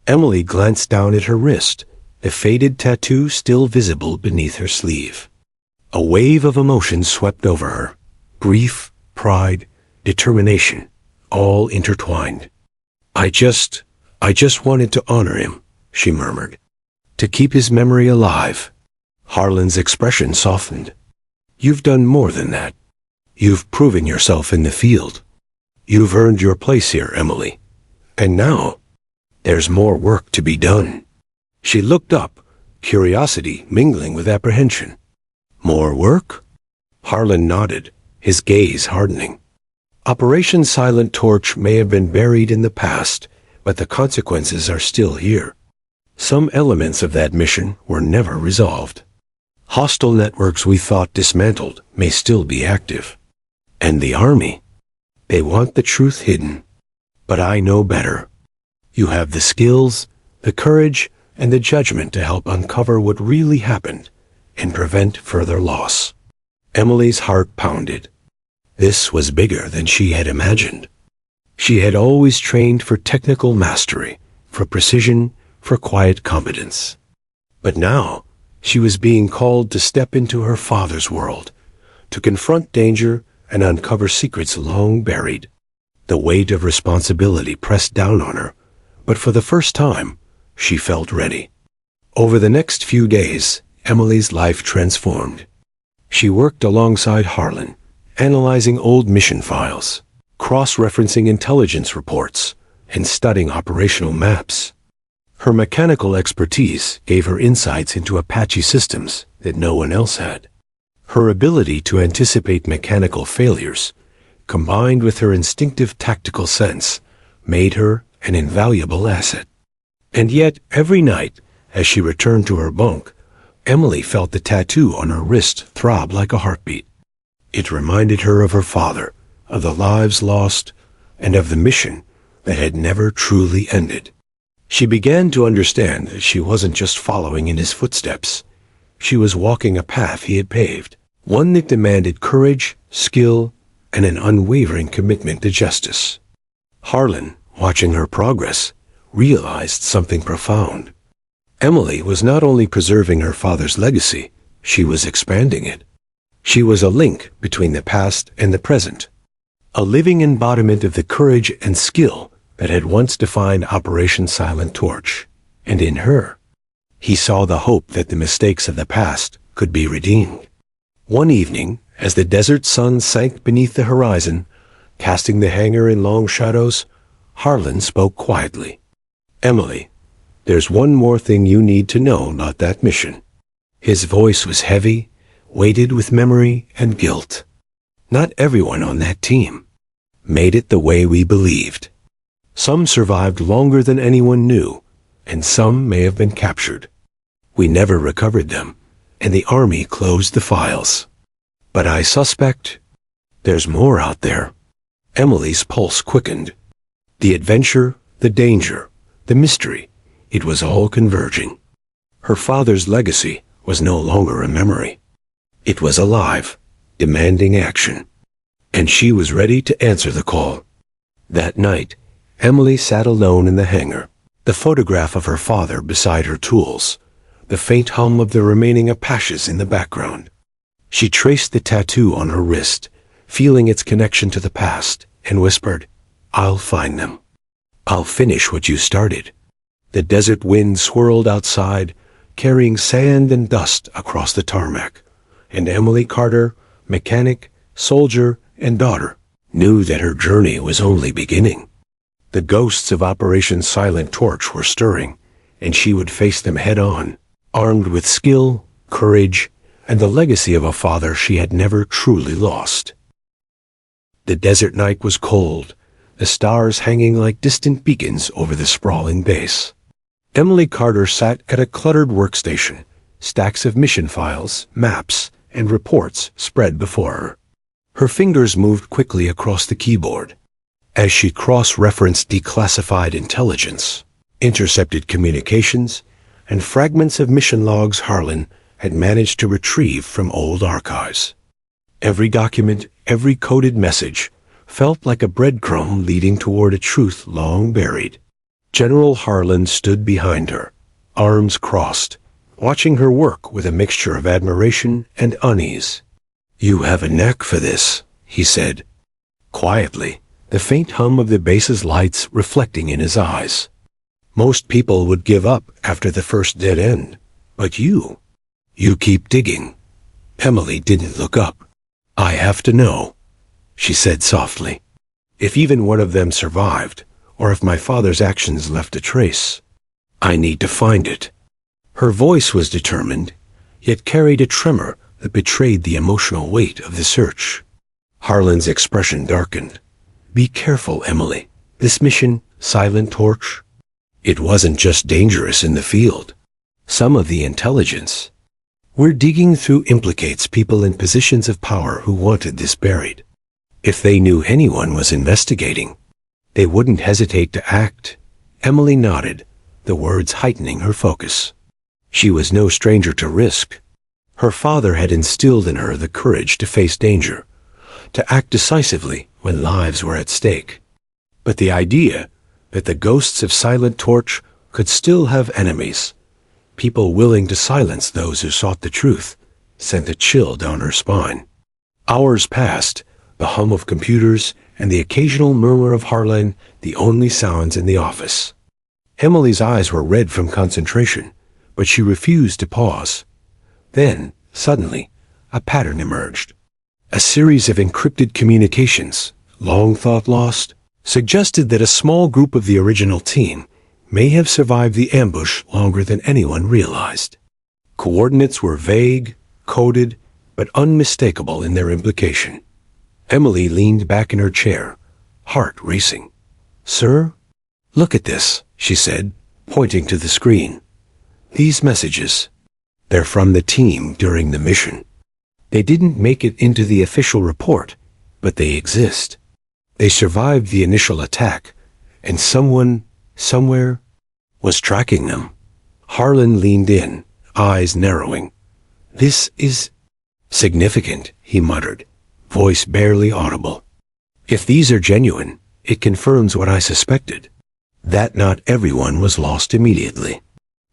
Emily glanced down at her wrist, the faded tattoo still visible beneath her sleeve. A wave of emotion swept over her. Grief, pride, determination, all intertwined. I just wanted to honor him," she murmured. "To keep his memory alive." Harlan's expression softened. "You've done more than that. You've proven yourself in the field. You've earned your place here, Emily. And now, there's more work to be done." She looked up, curiosity mingling with apprehension. "More work?" Harlan nodded, his gaze hardening. "Operation Silent Torch may have been buried in the past, but the consequences are still here. Some elements of that mission were never resolved. Hostile networks we thought dismantled may still be active. And the Army, they want the truth hidden. But I know better. You have the skills, the courage, and the judgment to help uncover what really happened and prevent further loss." Emily's heart pounded. This was bigger than she had imagined. She had always trained for technical mastery, for precision, for quiet competence. But now, she was being called to step into her father's world, to confront danger and uncover secrets long buried. The weight of responsibility pressed down on her, but for the first time, she felt ready. Over the next few days, Emily's life transformed. She worked alongside Harlan, analyzing old mission files, cross-referencing intelligence reports, and studying operational maps. Her mechanical expertise gave her insights into Apache systems that no one else had. Her ability to anticipate mechanical failures, combined with her instinctive tactical sense, made her an invaluable asset. And yet, every night, as she returned to her bunk, Emily felt the tattoo on her wrist throb like a heartbeat. It reminded her of her father, of the lives lost, and of the mission that had never truly ended. She began to understand that she wasn't just following in his footsteps. She was walking a path he had paved, one that demanded courage, skill, and an unwavering commitment to justice. Harlan, watching her progress, realized something profound. Emily was not only preserving her father's legacy, she was expanding it. She was a link between the past and the present, a living embodiment of the courage and skill that had once defined Operation Silent Torch. And in her, he saw the hope that the mistakes of the past could be redeemed. One evening, as the desert sun sank beneath the horizon, casting the hangar in long shadows, Harlan spoke quietly. "Emily, there's one more thing you need to know about that mission." His voice was heavy, weighted with memory and guilt. Not everyone on that team made it the way we believed. Some survived longer than anyone knew, and some may have been captured. We never recovered them, and the Army closed the files. But I suspect there's more out there. Emily's pulse quickened. The adventure, the danger, the mystery, it was all converging. Her father's legacy was no longer a memory. It was alive, demanding action. And she was ready to answer the call. That night, Emily sat alone in the hangar, the photograph of her father beside her tools, the faint hum of the remaining Apaches in the background. She traced the tattoo on her wrist, feeling its connection to the past, and whispered, "I'll find them. I'll finish what you started." The desert wind swirled outside, carrying sand and dust across the tarmac, and Emily Carter, mechanic, soldier, and daughter, knew that her journey was only beginning. The ghosts of Operation Silent Torch were stirring, and she would face them head-on, armed with skill, courage, and the legacy of a father she had never truly lost. The desert night was cold, the stars hanging like distant beacons over the sprawling base. Emily Carter sat at a cluttered workstation, stacks of mission files, maps, and reports spread before her. Her fingers moved quickly across the keyboard as she cross-referenced declassified intelligence, intercepted communications, and fragments of mission logs Harlan had managed to retrieve from old archives. Every document, every coded message, felt like a breadcrumb leading toward a truth long buried. General Harlan stood behind her, arms crossed, watching her work with a mixture of admiration and unease. "You have a knack for this," he said, quietly, the faint hum of the base's lights reflecting in his eyes. "Most people would give up after the first dead end, but you keep digging." Emily didn't look up. "I have to know," she said softly. "If even one of them survived, or if my father's actions left a trace, I need to find it." Her voice was determined, yet carried a tremor that betrayed the emotional weight of the search. Harlan's expression darkened. "Be careful, Emily. This mission, Silent Torch, it wasn't just dangerous in the field. Some of the intelligence we're digging through implicates people in positions of power who wanted this buried. If they knew anyone was investigating, they wouldn't hesitate to act." Emily nodded, the words heightening her focus. She was no stranger to risk. Her father had instilled in her the courage to face danger, to act decisively when lives were at stake. But the idea that the ghosts of Silent Torch could still have enemies, people willing to silence those who sought the truth, sent a chill down her spine. Hours passed, the hum of computers and the occasional murmur of Harlan the only sounds in the office. Emily's eyes were red from concentration, but she refused to pause. Then, suddenly, a pattern emerged. A series of encrypted communications, long thought lost, suggested that a small group of the original team may have survived the ambush longer than anyone realized. Coordinates were vague, coded, but unmistakable in their implication. Emily leaned back in her chair, heart racing. "Sir, look at this," she said, pointing to the screen. "These messages, they're from the team during the mission. They didn't make it into the official report, but they exist. They survived the initial attack, and someone, somewhere, was tracking them. Harlan leaned in, eyes narrowing. "This is significant," he muttered, voice barely audible. "If these are genuine, it confirms what I suspected, that not everyone was lost immediately,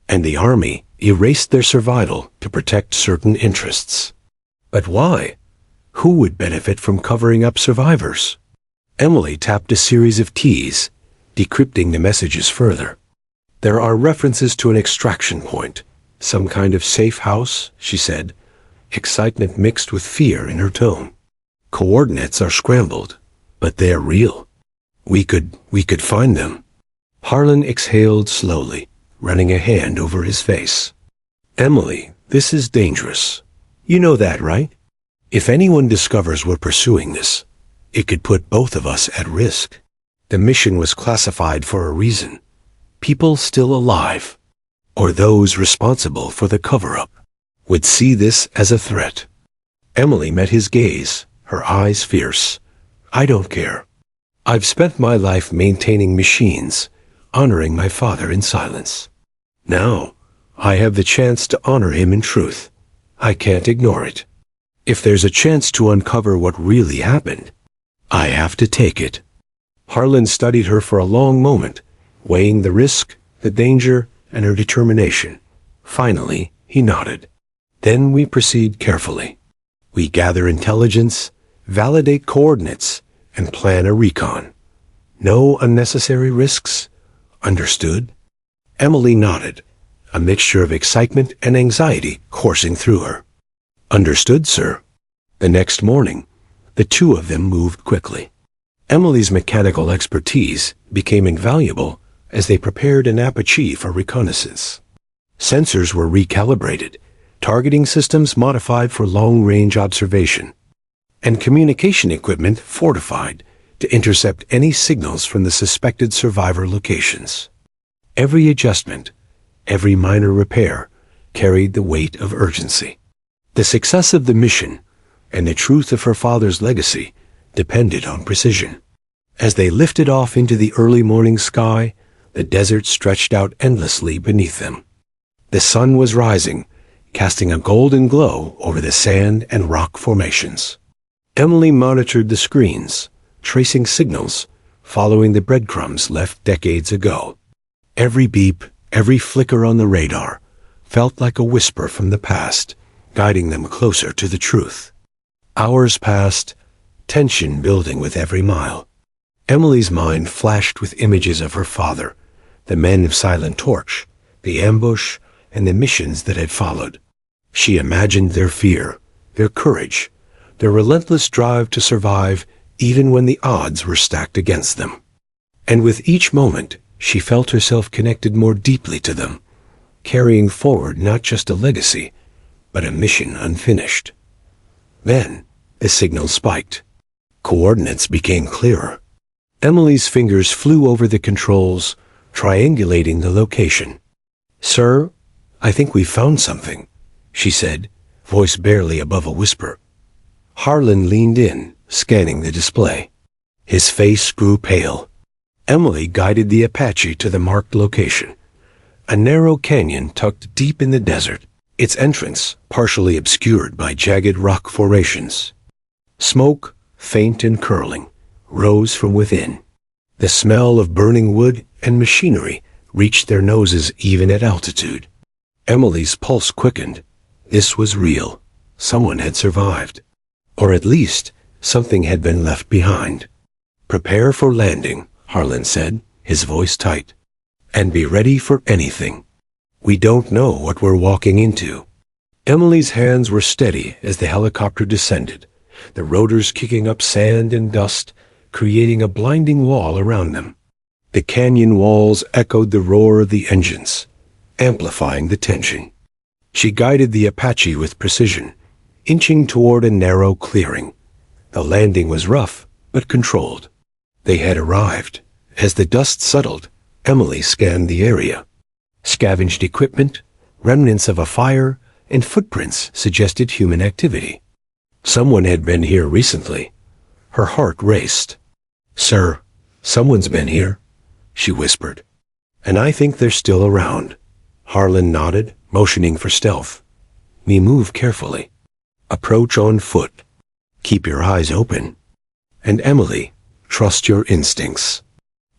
and the army erased their survival to protect certain interests. But why? Who would benefit from covering up survivors?" Emily tapped a series of keys, decrypting the messages further. "There are references to an extraction point, some kind of safe house," she said, excitement mixed with fear in her tone. "Coordinates are scrambled, but they're real. We could find them." Harlan exhaled slowly, running a hand over his face. "Emily, this is dangerous. You know that, right? If anyone discovers we're pursuing this, it could put both of us at risk. The mission was classified for a reason. People still alive, or those responsible for the cover-up, would see this as a threat." Emily met his gaze, her eyes fierce. "I don't care. I've spent my life maintaining machines, honoring my father in silence. Now, I have the chance to honor him in truth. I can't ignore it. If there's a chance to uncover what really happened, I have to take it." Harlan studied her for a long moment, weighing the risk, the danger, and her determination. Finally, he nodded. "Then we proceed carefully. We gather intelligence, validate coordinates, and plan a recon. No unnecessary risks. Understood?" Emily nodded, a mixture of excitement and anxiety coursing through her. "Understood, sir." The next morning, the two of them moved quickly. Emily's mechanical expertise became invaluable as they prepared an Apache for reconnaissance. Sensors were recalibrated, targeting systems modified for long-range observation, and communication equipment fortified to intercept any signals from the suspected survivor locations. Every adjustment, every minor repair, carried the weight of urgency. The success of the mission and the truth of her father's legacy depended on precision. As they lifted off into the early morning sky, the desert stretched out endlessly beneath them. The sun was rising, casting a golden glow over the sand and rock formations. Emily monitored the screens, tracing signals, following the breadcrumbs left decades ago. Every beep, every flicker on the radar felt like a whisper from the past, guiding them closer to the truth. Hours passed, tension building with every mile. Emily's mind flashed with images of her father, the men of Silent Torch, the ambush, and the missions that had followed. She imagined their fear, their courage, their relentless drive to survive even when the odds were stacked against them. And with each moment, she felt herself connected more deeply to them, carrying forward not just a legacy, but a mission unfinished. Then, the signal spiked. Coordinates became clearer. Emily's fingers flew over the controls, triangulating the location. "Sir, I think we've found something," she said, voice barely above a whisper. Harlan leaned in, scanning the display. His face grew pale. Emily guided the Apache to the marked location. A narrow canyon tucked deep in the desert, its entrance partially obscured by jagged rock formations. Smoke, faint and curling, rose from within. The smell of burning wood and machinery reached their noses even at altitude. Emily's pulse quickened. This was real. Someone had survived. Or at least, something had been left behind. "Prepare for landing," Harlan said, his voice tight. "And be ready for anything. We don't know what we're walking into." Emily's hands were steady as the helicopter descended, the rotors kicking up sand and dust, creating a blinding wall around them. The canyon walls echoed the roar of the engines, amplifying the tension. She guided the Apache with precision, inching toward a narrow clearing. The landing was rough, but controlled. They had arrived. As the dust settled, Emily scanned the area. Scavenged equipment, remnants of a fire, and footprints suggested human activity. Someone had been here recently. Her heart raced. "Sir, someone's been here," she whispered. "And I think they're still around." Harlan nodded, motioning for stealth. "We move carefully. Approach on foot. Keep your eyes open. And Emily, trust your instincts."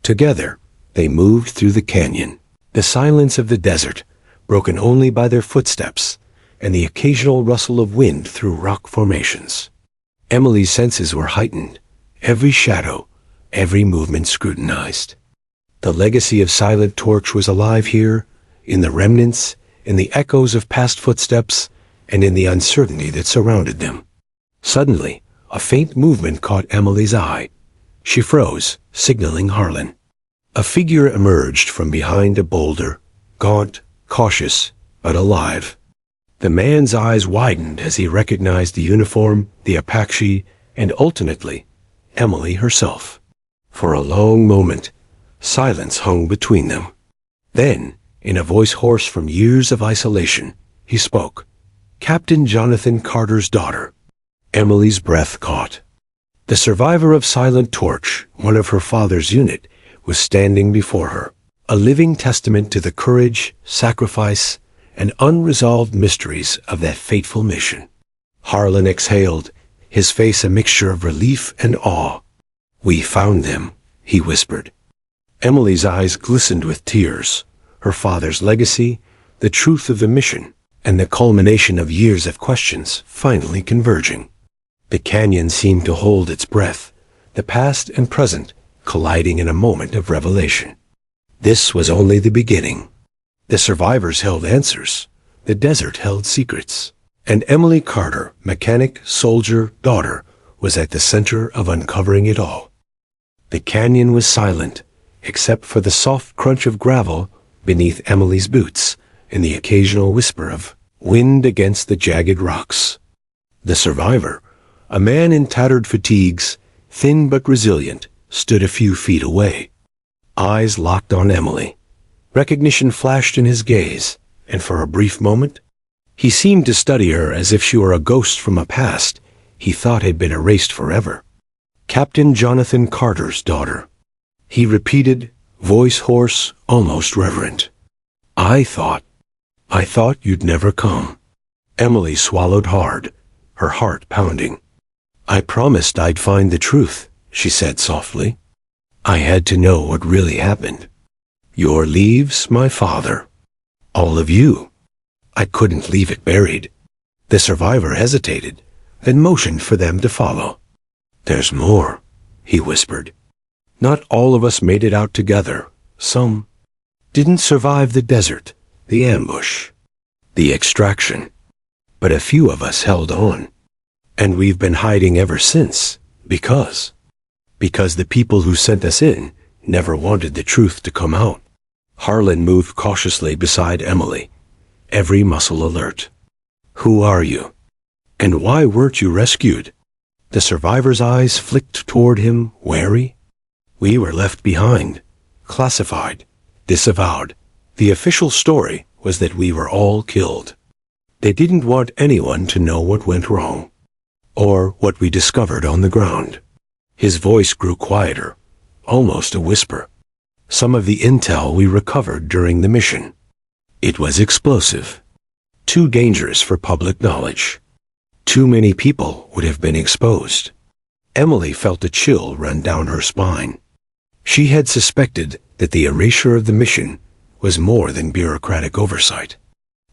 Together, they moved through the canyon, the silence of the desert, broken only by their footsteps and the occasional rustle of wind through rock formations. Emily's senses were heightened, every shadow, every movement scrutinized. The legacy of Silent Torch was alive here, in the remnants, in the echoes of past footsteps, and in the uncertainty that surrounded them. Suddenly, a faint movement caught Emily's eye. She froze, signaling Harlan. A figure emerged from behind a boulder, gaunt, cautious, but alive. The man's eyes widened as he recognized the uniform, the Apache, and ultimately, Emily herself. For a long moment, silence hung between them. Then, in a voice hoarse from years of isolation, he spoke. "Captain Jonathan Carter's daughter." Emily's breath caught. The survivor of Silent Torch, one of her father's unit, was standing before her, a living testament to the courage, sacrifice, and unresolved mysteries of that fateful mission. Harlan exhaled, his face a mixture of relief and awe. "We found them," he whispered. Emily's eyes glistened with tears, her father's legacy, the truth of the mission, and the culmination of years of questions finally converging. The canyon seemed to hold its breath, the past and present colliding in a moment of revelation. This was only the beginning. The survivors held answers, the desert held secrets, and Emily Carter, mechanic, soldier, daughter, was at the center of uncovering it all. The canyon was silent, except for the soft crunch of gravel beneath Emily's boots and the occasional whisper of wind against the jagged rocks. The survivor, a man in tattered fatigues, thin but resilient, stood a few feet away. Eyes locked on Emily. Recognition flashed in his gaze, and for a brief moment, he seemed to study her as if she were a ghost from a past he thought had been erased forever. "Captain Jonathan Carter's daughter," he repeated, voice hoarse, almost reverent. I thought you'd never come." Emily swallowed hard, her heart pounding. "I promised I'd find the truth," she said softly. "I had to know what really happened. Your leaves, my father. All of you. I couldn't leave it buried." The survivor hesitated, then motioned for them to follow. "There's more," he whispered. "Not all of us made it out together. Some didn't survive the desert, the ambush, the extraction. But a few of us held on. And we've been hiding ever since, because the people who sent us in never wanted the truth to come out." Harlan moved cautiously beside Emily, every muscle alert. "Who are you? And why weren't you rescued?" The survivor's eyes flicked toward him, wary. "We were left behind, classified, disavowed. The official story was that we were all killed. They didn't want anyone to know what went wrong, or what we discovered on the ground." His voice grew quieter, almost a whisper. "Some of the intel we recovered during the mission. It was explosive, too dangerous for public knowledge. Too many people would have been exposed." Emily felt a chill run down her spine. She had suspected that the erasure of the mission was more than bureaucratic oversight.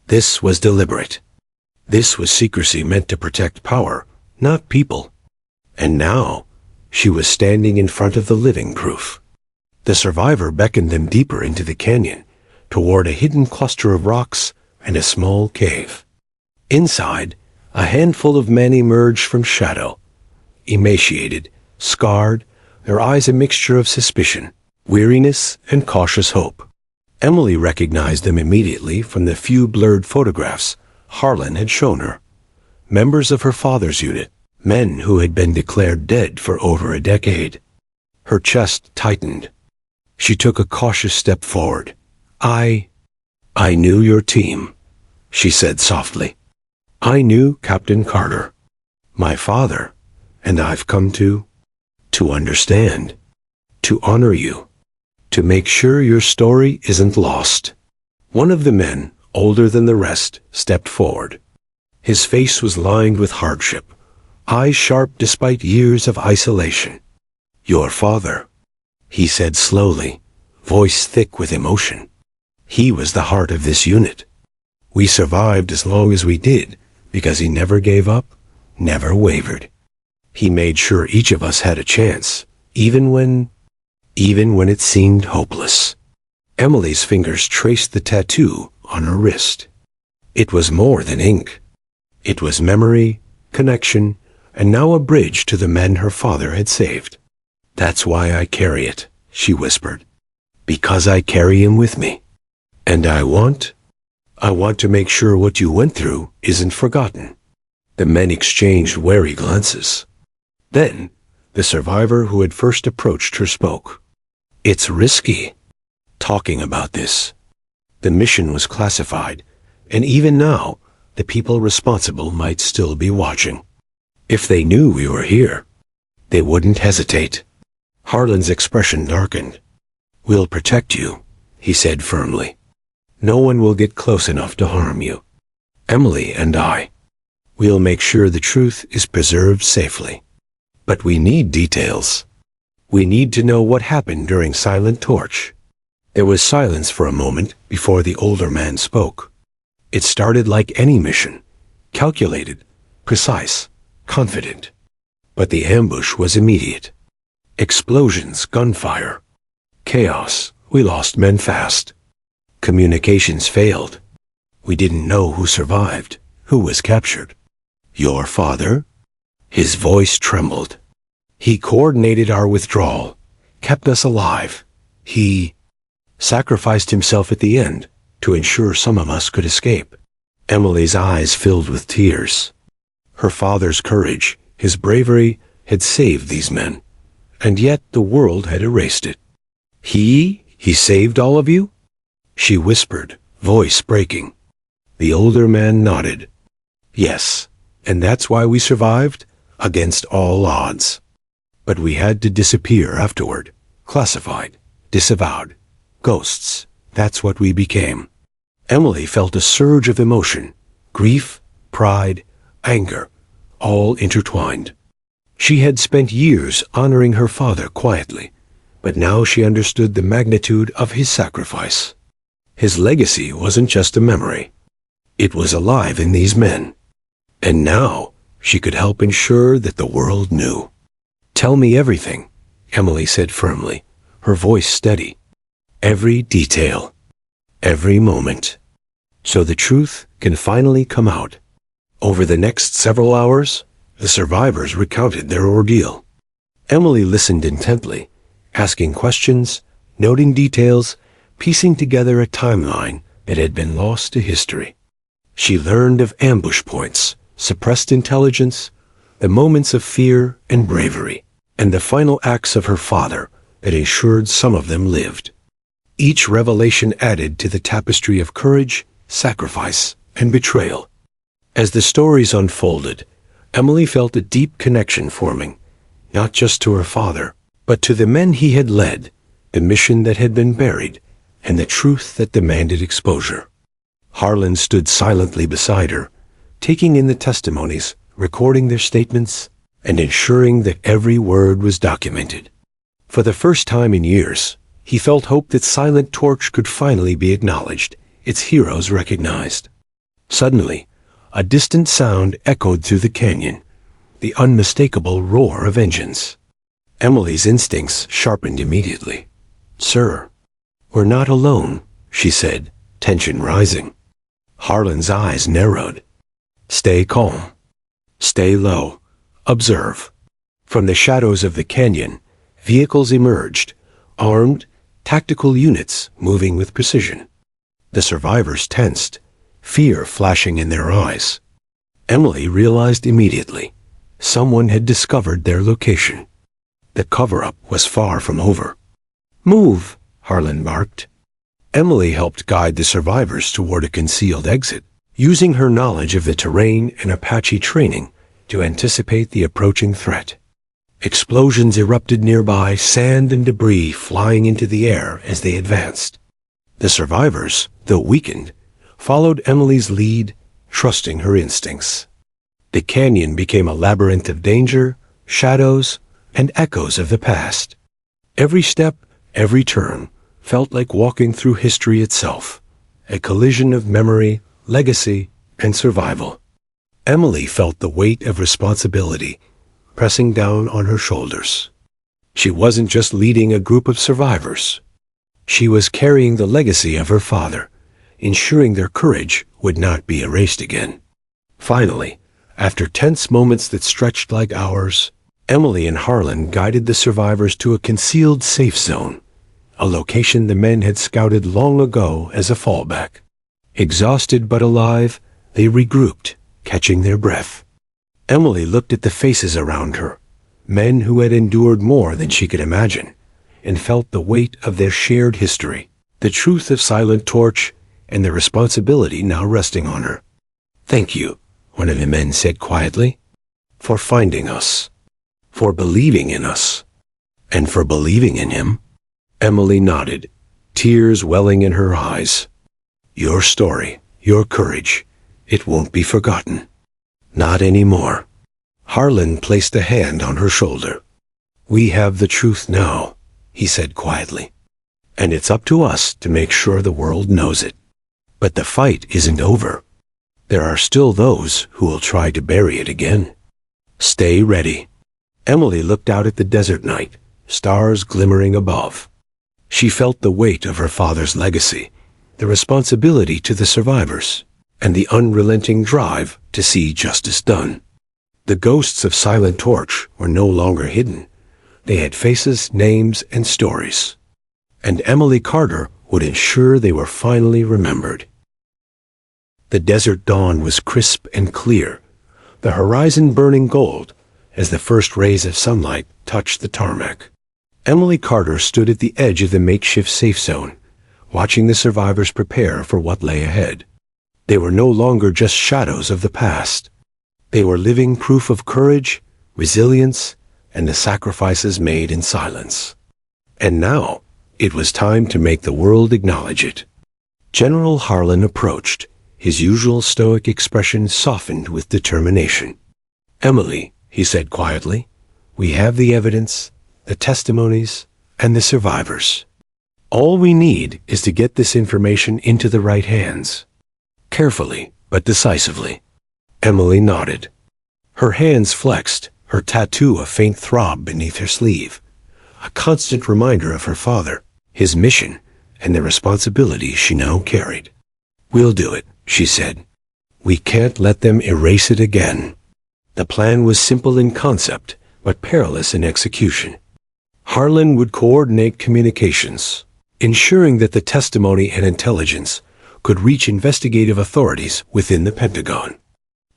This was deliberate. This was secrecy meant to protect power, not people. And now, she was standing in front of the living proof. The survivor beckoned them deeper into the canyon, toward a hidden cluster of rocks and a small cave. Inside, a handful of men emerged from shadow, emaciated, scarred, their eyes a mixture of suspicion, weariness, and cautious hope. Emily recognized them immediately from the few blurred photographs Harlan had shown her. Members of her father's unit, men who had been declared dead for over a decade. Her chest tightened. She took a cautious step forward. I knew your team," she said softly. "I knew Captain Carter, my father, and I've come to understand." To honor you. To make sure your story isn't lost. One of the men, older than the rest, stepped forward. His face was lined with hardship, eyes sharp despite years of isolation. Your father, he said slowly, voice thick with emotion. He was the heart of this unit. We survived as long as we did because he never gave up, never wavered. He made sure each of us had a chance, even when it seemed hopeless. Emily's fingers traced the tattoo on her wrist. It was more than ink. It was memory, connection, and now a bridge to the men her father had saved. That's why I carry it, she whispered. Because I carry him with me. And I want to make sure what you went through isn't forgotten. The men exchanged wary glances. Then, the survivor who had first approached her spoke. It's risky, talking about this. The mission was classified, and even now, the people responsible might still be watching. If they knew we were here, they wouldn't hesitate. Harlan's expression darkened. We'll protect you, he said firmly. No one will get close enough to harm you. Emily and I. We'll make sure the truth is preserved safely. But we need details. We need to know what happened during Silent Torch. There was silence for a moment before the older man spoke. It started like any mission, calculated, precise, confident. But the ambush was immediate. Explosions, gunfire, chaos. We lost men fast. Communications failed. We didn't know who survived, who was captured. Your father? His voice trembled. He coordinated our withdrawal, kept us alive. He sacrificed himself at the end to ensure some of us could escape. Emily's eyes filled with tears. Her father's courage, his bravery, had saved these men, and yet the world had erased it. He saved all of you? She whispered, voice breaking. The older man nodded. Yes, and that's why we survived, against all odds. But we had to disappear afterward, classified, disavowed, ghosts. That's what we became. Emily felt a surge of emotion, grief, pride, anger, all intertwined. She had spent years honoring her father quietly, but now she understood the magnitude of his sacrifice. His legacy wasn't just a memory. It was alive in these men. And now she could help ensure that the world knew. Tell me everything, Emily said firmly, her voice steady. Every detail. Every moment. So the truth can finally come out. Over the next several hours, the survivors recounted their ordeal. Emily listened intently, asking questions, noting details, piecing together a timeline that had been lost to history. She learned of ambush points, suppressed intelligence, the moments of fear and bravery, and the final acts of her father that ensured some of them lived. Each revelation added to the tapestry of courage, sacrifice, and betrayal. As the stories unfolded, Emily felt a deep connection forming, not just to her father, but to the men he had led, the mission that had been buried, and the truth that demanded exposure. Harlan stood silently beside her, taking in the testimonies, recording their statements, and ensuring that every word was documented. For the first time in years, he felt hope that Silent Torch could finally be acknowledged, its heroes recognized. Suddenly, a distant sound echoed through the canyon, the unmistakable roar of engines. Emily's instincts sharpened immediately. Sir, we're not alone, she said, tension rising. Harlan's eyes narrowed. Stay calm. Stay low. Observe. From the shadows of the canyon, vehicles emerged, armed, tactical units moving with precision. The survivors tensed, fear flashing in their eyes. Emily realized immediately. Someone had discovered their location. The cover-up was far from over. Move, Harlan barked. Emily helped guide the survivors toward a concealed exit, using her knowledge of the terrain and Apache training to anticipate the approaching threat. Explosions erupted nearby, sand and debris flying into the air as they advanced. The survivors, though weakened, followed Emily's lead, trusting her instincts. The canyon became a labyrinth of danger, shadows, and echoes of the past. Every step, every turn, felt like walking through history itself, a collision of memory, legacy, and survival. Emily felt the weight of responsibility pressing down on her shoulders. She wasn't just leading a group of survivors. She was carrying the legacy of her father, ensuring their courage would not be erased again. Finally, after tense moments that stretched like hours, Emily and Harlan guided the survivors to a concealed safe zone, a location the men had scouted long ago as a fallback. Exhausted but alive, they regrouped, catching their breath. Emily looked at the faces around her, men who had endured more than she could imagine, and felt the weight of their shared history, the truth of Silent Torch, and the responsibility now resting on her. "Thank you," one of the men said quietly, "for finding us, for believing in us, and for believing in him." Emily nodded, tears welling in her eyes. "Your story, your courage, it won't be forgotten. Not anymore." Harlan placed a hand on her shoulder. "We have the truth now," he said quietly, "and it's up to us to make sure the world knows it. But the fight isn't over. There are still those who will try to bury it again. Stay ready." Emily looked out at the desert night, stars glimmering above. She felt the weight of her father's legacy, the responsibility to the survivors, and the unrelenting drive to see justice done. The ghosts of Silent Torch were no longer hidden. They had faces, names, and stories. And Emily Carter would ensure they were finally remembered. The desert dawn was crisp and clear, the horizon burning gold as the first rays of sunlight touched the tarmac. Emily Carter stood at the edge of the makeshift safe zone, watching the survivors prepare for what lay ahead. They were no longer just shadows of the past. They were living proof of courage, resilience, and the sacrifices made in silence. And now, it was time to make the world acknowledge it. General Harlan approached, his usual stoic expression softened with determination. "Emily," he said quietly, "we have the evidence, the testimonies, and the survivors. All we need is to get this information into the right hands." Carefully, but decisively. Emily nodded. Her hands flexed, her tattoo a faint throb beneath her sleeve, a constant reminder of her father, his mission, and the responsibility she now carried. "We'll do it," she said. "We can't let them erase it again." The plan was simple in concept, but perilous in execution. Harlan would coordinate communications, ensuring that the testimony and intelligence could reach investigative authorities within the Pentagon.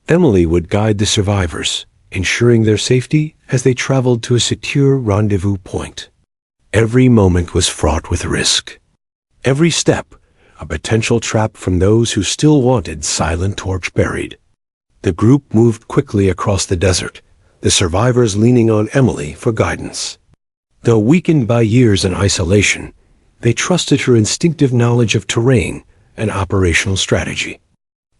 Emily would guide the survivors, ensuring their safety as they traveled to a secure rendezvous point. Every moment was fraught with risk. Every step, a potential trap from those who still wanted Silent Torch buried. The group moved quickly across the desert, the survivors leaning on Emily for guidance. Though weakened by years in isolation, they trusted her instinctive knowledge of terrain and operational strategy.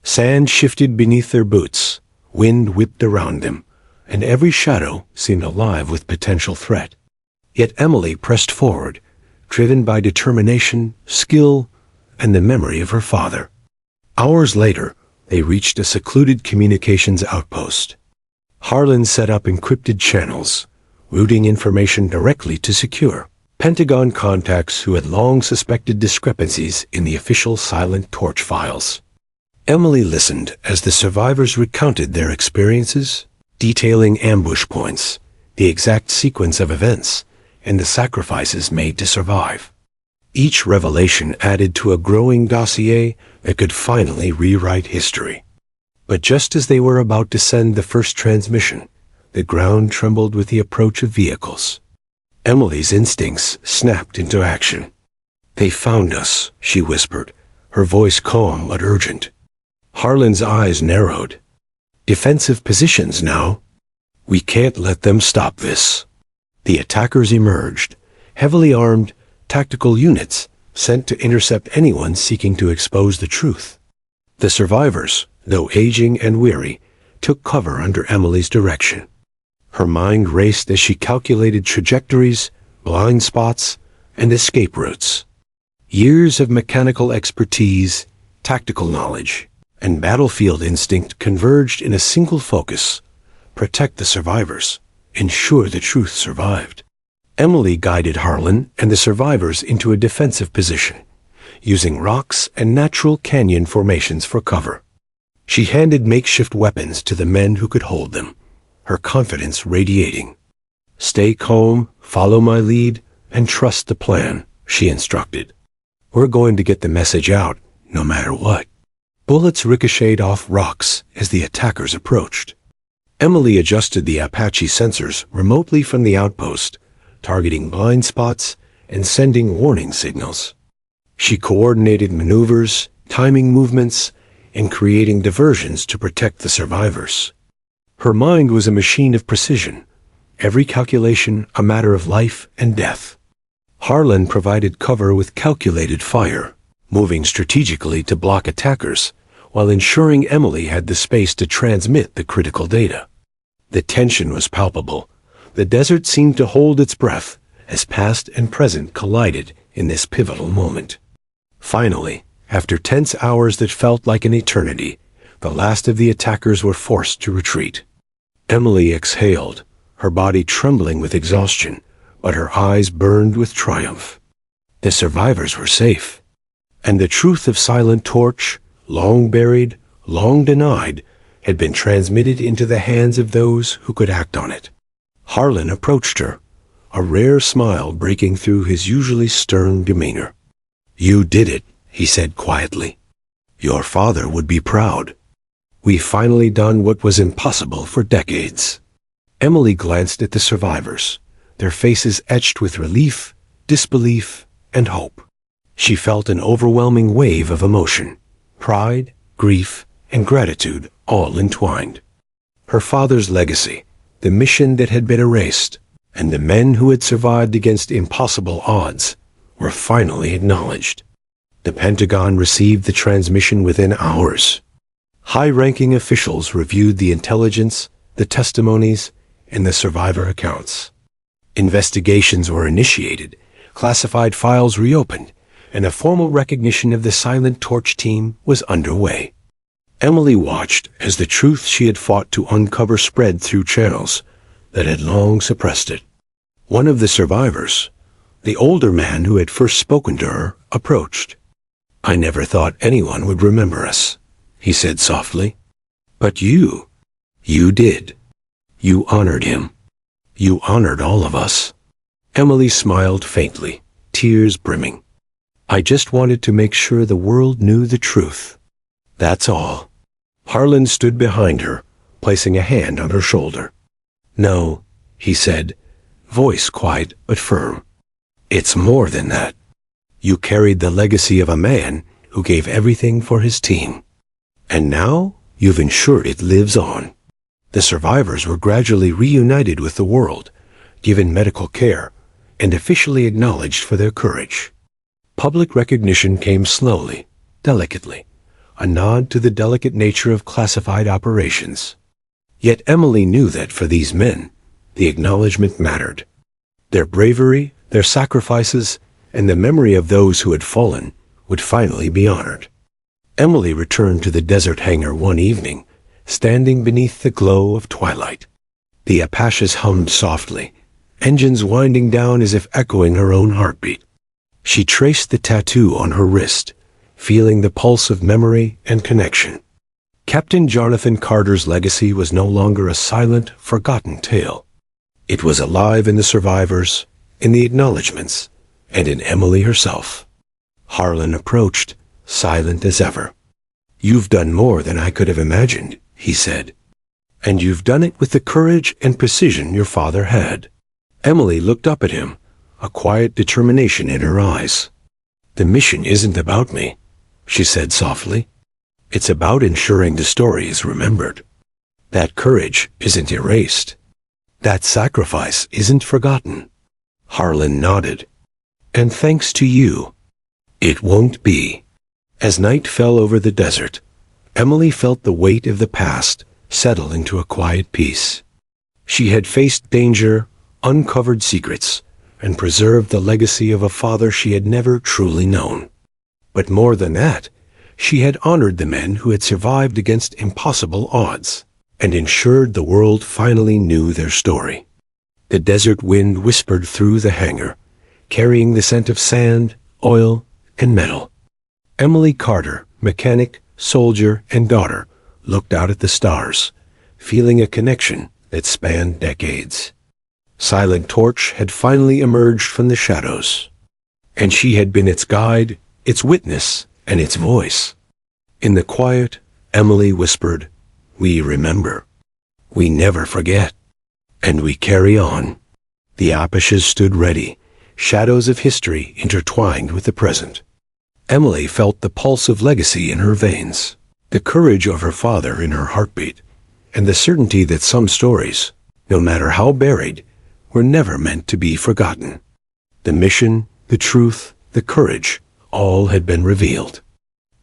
Sand shifted beneath their boots, wind whipped around them, and every shadow seemed alive with potential threat. Yet Emily pressed forward, driven by determination, skill, and the memory of her father. Hours later, they reached a secluded communications outpost. Harlan set up encrypted channels, routing information directly to secure Pentagon contacts who had long suspected discrepancies in the official Silent Torch files. Emily listened as the survivors recounted their experiences, detailing ambush points, the exact sequence of events, and the sacrifices made to survive. Each revelation added to a growing dossier that could finally rewrite history. But just as they were about to send the first transmission, the ground trembled with the approach of vehicles. Emily's instincts snapped into action. "They found us," she whispered, her voice calm but urgent. Harlan's eyes narrowed. "Defensive positions now. We can't let them stop this." The attackers emerged, heavily armed, tactical units sent to intercept anyone seeking to expose the truth. The survivors, though aging and weary, took cover under Emily's direction. Her mind raced as she calculated trajectories, blind spots, and escape routes. Years of mechanical expertise, tactical knowledge, and battlefield instinct converged in a single focus: protect the survivors, ensure the truth survived. Emily guided Harlan and the survivors into a defensive position, using rocks and natural canyon formations for cover. She handed makeshift weapons to the men who could hold them, her confidence radiating. "Stay calm, follow my lead, and trust the plan," she instructed. "We're going to get the message out, no matter what." Bullets ricocheted off rocks as the attackers approached. Emily adjusted the Apache sensors remotely from the outpost, targeting blind spots and sending warning signals. She coordinated maneuvers, timing movements, and creating diversions to protect the survivors. Her mind was a machine of precision, every calculation a matter of life and death. Harlan provided cover with calculated fire, moving strategically to block attackers, while ensuring Emily had the space to transmit the critical data. The tension was palpable. The desert seemed to hold its breath as past and present collided in this pivotal moment. Finally, after tense hours that felt like an eternity, the last of the attackers were forced to retreat. Emily exhaled, her body trembling with exhaustion, but her eyes burned with triumph. The survivors were safe, and the truth of Silent Torch, long buried, long denied, had been transmitted into the hands of those who could act on it. Harlan approached her, a rare smile breaking through his usually stern demeanor. "You did it," he said quietly. "Your father would be proud. We've finally done what was impossible for decades." Emily glanced at the survivors, their faces etched with relief, disbelief, and hope. She felt an overwhelming wave of emotion, pride, grief, and gratitude all entwined. Her father's legacy, the mission that had been erased, and the men who had survived against impossible odds were finally acknowledged. The Pentagon received the transmission within hours. High-ranking officials reviewed the intelligence, the testimonies, and the survivor accounts. Investigations were initiated, classified files reopened, and a formal recognition of the Silent Torch team was underway. Emily watched as the truth she had fought to uncover spread through channels that had long suppressed it. One of the survivors, the older man who had first spoken to her, approached. "I never thought anyone would remember us," he said softly. "But you did. You honored him. You honored all of us." Emily smiled faintly, tears brimming. "I just wanted to make sure the world knew the truth. That's all." Harlan stood behind her, placing a hand on her shoulder. "No," he said, voice quiet but firm. "It's more than that. You carried the legacy of a man who gave everything for his team. And now you've ensured it lives on." The survivors were gradually reunited with the world, given medical care, and officially acknowledged for their courage. Public recognition came slowly, delicately, a nod to the delicate nature of classified operations. Yet Emily knew that for these men, the acknowledgement mattered. Their bravery, their sacrifices, and the memory of those who had fallen would finally be honored. Emily returned to the desert hangar one evening, standing beneath the glow of twilight. The Apaches hummed softly, engines winding down as if echoing her own heartbeat. She traced the tattoo on her wrist, feeling the pulse of memory and connection. Captain Jonathan Carter's legacy was no longer a silent, forgotten tale. It was alive in the survivors, in the acknowledgments, and in Emily herself. Harlan approached, silent as ever. "You've done more than I could have imagined," he said. "And you've done it with the courage and precision your father had." Emily looked up at him, a quiet determination in her eyes. "The mission isn't about me," she said softly. "It's about ensuring the story is remembered. That courage isn't erased. That sacrifice isn't forgotten. Harlan nodded. And thanks to you, it won't be. As night fell over the desert, Emily felt the weight of the past settle into a quiet peace. She had faced danger, uncovered secrets, and preserved the legacy of a father she had never truly known. But more than that, she had honored the men who had survived against impossible odds, and ensured the world finally knew their story. The desert wind whispered through the hangar, carrying the scent of sand, oil, and metal. Emily Carter, mechanic, soldier, and daughter, looked out at the stars, feeling a connection that spanned decades. Silent Torch had finally emerged from the shadows, and she had been its guide, its witness, and its voice. In the quiet, Emily whispered, "We remember. We never forget. And we carry on." The Apaches stood ready, shadows of history intertwined with the present. Emily felt the pulse of legacy in her veins, the courage of her father in her heartbeat, and the certainty that some stories, no matter how buried, were never meant to be forgotten. The mission, the truth, the courage, all had been revealed.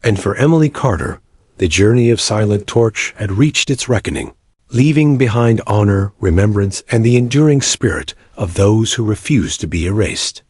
And for Emily Carter, the journey of Silent Torch had reached its reckoning, leaving behind honor, remembrance, and the enduring spirit of those who refused to be erased.